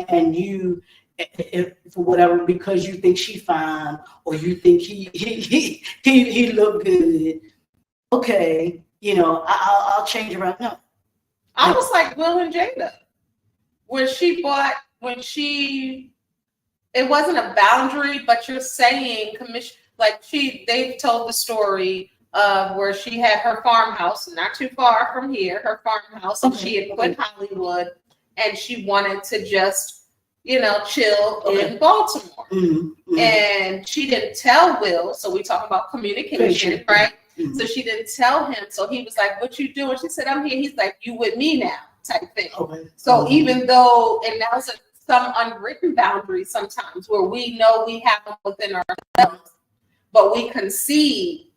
and you, for whatever, because you think she fine or you think he look good. Okay, you know, I'll change around. No, almost like Will and Jada, it wasn't a boundary, but you're saying they've told the story of where she had her farmhouse, not too far from here, her farmhouse, and she had put Hollywood. And she wanted to just, chill in Baltimore. And she didn't tell Will. So we talk about communication, right? So she didn't tell him. So he was like, what you doing? She said, I'm here. He's like, you with me now type thing. So even though, and that was some unwritten boundaries sometimes where we know we have them within ourselves, but we concede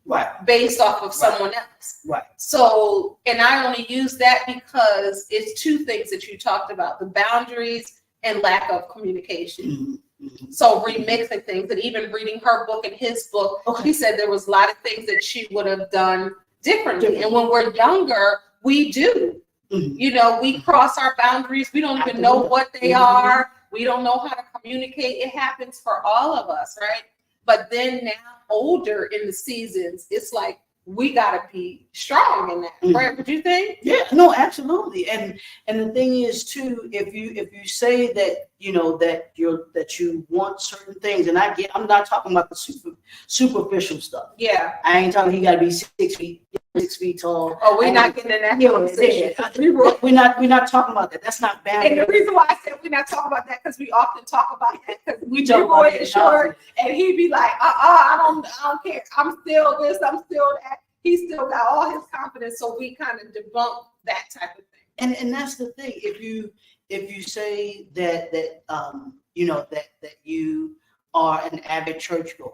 based off of someone else. So, and I only use that because it's two things that you talked about, the boundaries and lack of communication. So remixing things, and even reading her book and his book, he said there was a lot of things that she would have done differently. And when we're younger, we do. We cross our boundaries. We don't even know what they are. We don't know how to communicate. It happens for all of us, right? But then now, older in the seasons, it's like we gotta be strong in that, right? Would you think? Yeah, no, absolutely. And the thing is too, if you say that that you want certain things, and I'm not talking about the superficial stuff. Yeah, I ain't talking. He got to be 6 feet tall. Oh, we're not getting in that conversation. We're not talking about that. That's not bad. And the reason why I said we're not talking about that because we often talk about that because we talk about it short, and he'd be like, I don't care. I'm still this. I'm still that. He still got all his confidence. So we kind of debunk that type of thing. And that's the thing. If you say that you are an avid churchgoer,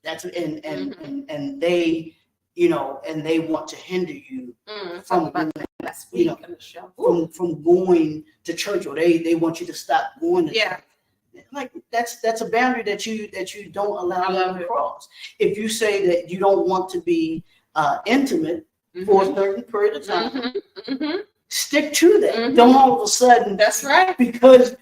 that's and they and they want to hinder you from going to church, or they want you to stop going to church. Like that's a boundary that you don't allow them to cross. If you say that you don't want to be intimate for a certain period of time, stick to that. Don't all of a sudden. That's right. Because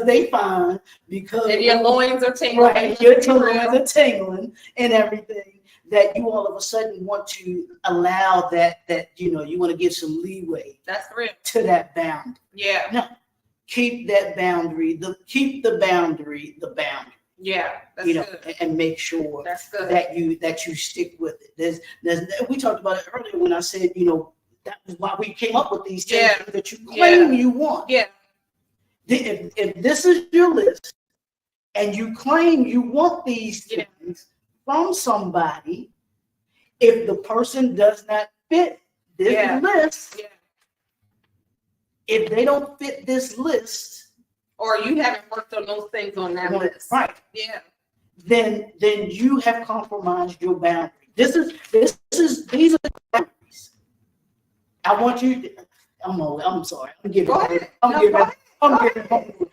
they find and your loins are tingling. Right, your loins are tingling and everything. that you all of a sudden want to allow that you want to give some leeway. That's real. To that boundary. Yeah. No, keep that boundary. Keep the boundary. Yeah. That's good. And make sure that's good. that you stick with it. We talked about it earlier when I said, that was why we came up with these 10 things that you claim you want. Yeah. If this is your list and you claim you want these things from somebody, if the person does not fit this list, if they don't fit this list, or you haven't worked on those things on that list, right? Yeah. Then you have compromised your boundary. These are the boundaries. I want you. I'm sorry. I'm giving.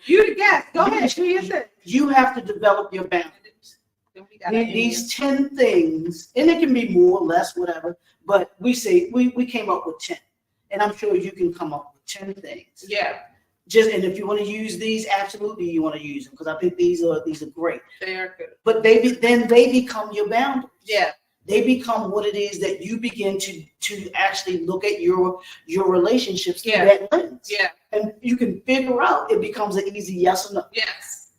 You the guest. Go ahead. Do your thing. You have to develop your boundaries. These 10 things, and it can be more, less, whatever. But we came up with 10, and I'm sure you can come up with 10 things. Yeah. And if you want to use these, absolutely, you want to use them because I think these are great. They are good. But then they become your boundaries. Yeah. They become what it is that you begin to actually look at your relationships through that lens. Yeah. And you can figure out. It becomes an easy yes or no. Yes.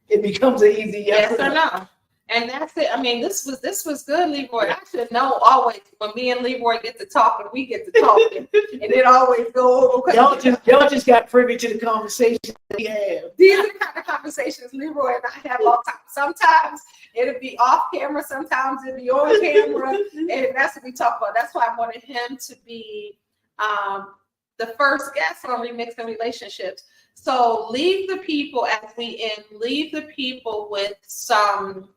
It becomes an easy yes or no. And that's it. I mean, this was good, Leroy. I should know always when me and Leroy get to talking, we get to talking, and it always go over. Y'all just got privy to the conversation we have. These are the kind of conversations Leroy and I have all the time. Sometimes it'll be off camera, sometimes it'll be on camera, and that's what we talk about. That's why I wanted him to be the first guest on Remixing Relationships. So leave the people with some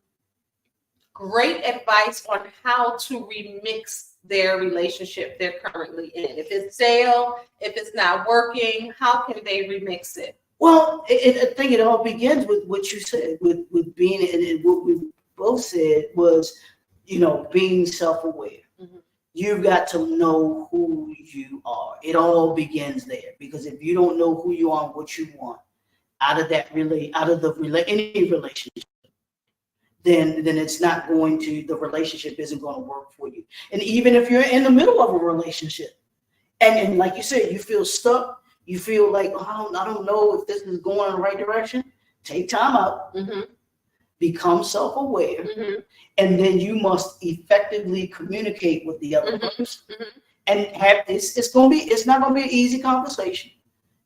great advice on how to remix their relationship they're currently in. If it's stale, if it's not working, how can they remix it? Well, I think it all begins with what you said, with being, and what we both said was, being self-aware. Mm-hmm. You've got to know who you are. It all begins there, because if you don't know who you are and what you want out of any relationship, then it's not going to, the relationship isn't going to work for you. And even if you're in the middle of a relationship and like you said, you feel stuck, you feel like, I don't know if this is going in the right direction, take time out, become self-aware, and then you must effectively communicate with the other person. And it's not going to be an easy conversation,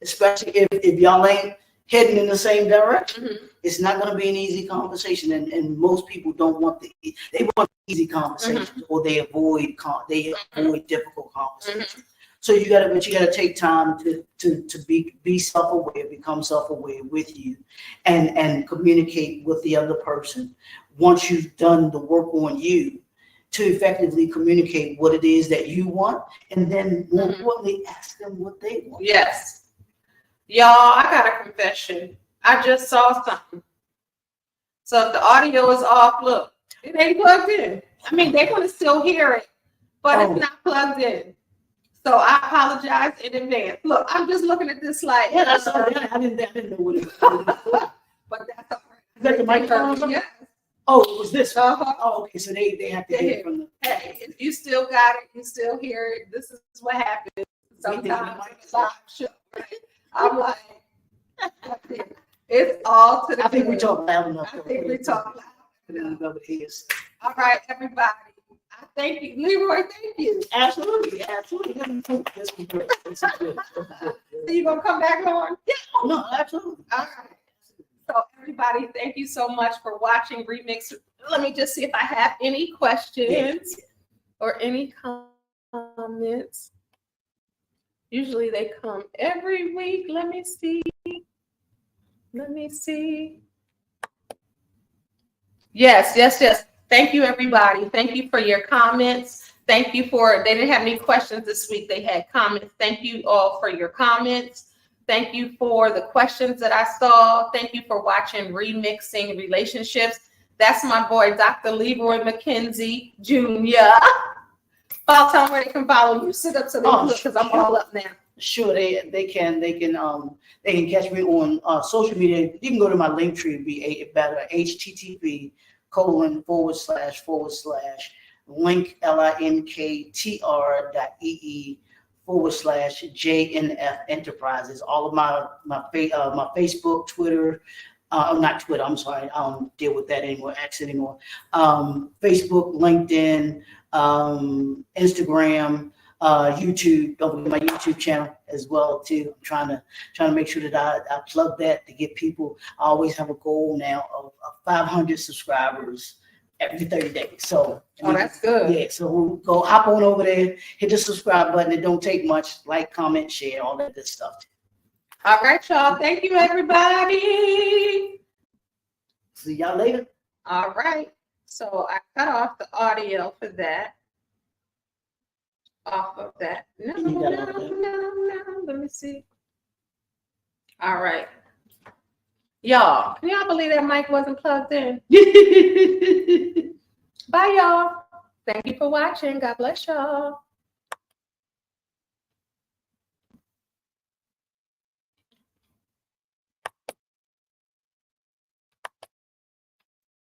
especially if y'all ain't heading in the same direction. It's not going to be an easy conversation, and most people don't want they want easy conversations, or they avoid difficult conversations. So you got to take time to be self-aware, become self-aware with you, and communicate with the other person. Once you've done the work on you, to effectively communicate what it is that you want, and then more importantly, ask them what they want. Yes. Y'all, I got a confession. I just saw something. So if the audio is off, look, it ain't plugged in. I mean, they're going to still hear it, but it's not plugged in. So I apologize in advance. Look, I'm just looking at this like, that's all right. I didn't know what it was. But that's all right. Is that the microphone? Yes. Oh, it was this. Oh, okay. So they have to hear it from the. Hey, if you still got it, you still hear it. This is what happens sometimes it's a live show, right? I'm like, it's all to the. I think we talk loud enough. I think we talk loud enough. All right, everybody. I thank you, Leroy. Thank you. Absolutely. This was great. So you gonna come back on? Yeah. No, absolutely. All right. So everybody, thank you so much for watching Remix. Let me just see if I have any questions or any comments. Usually they come every week. Let me see. Yes. Thank you, everybody. Thank you for your comments. They didn't have any questions this week. They had comments. Thank you all for your comments. Thank you for the questions that I saw. Thank you for watching Remixing Relationships. That's my boy, Dr. Leroy McKenzie Jr. Tell them where they can follow you. Sit up so they can look, because I'm all up now. Sure, they can catch me on social media. You can go to my link tree, be better, http link linktr.ee/JNF Enterprises. All of my Facebook, Twitter, not Twitter, I'm sorry, I don't deal with that anymore, X anymore. Facebook, LinkedIn, Instagram, YouTube. Don't forget my YouTube channel as well too. I'm trying to make sure that I plug that to get people. I always have a goal now of 500 subscribers every 30 days. So that's good. Yeah, so we'll go hop on over there, hit the subscribe button. It don't take much. Like, comment, share, all that good stuff. All right, y'all. Thank you, everybody. See y'all later. All right. So I cut off the audio for that. Off of that. No. Let me see. All right. Y'all, can y'all believe that mic wasn't plugged in? Bye, y'all. Thank you for watching. God bless y'all.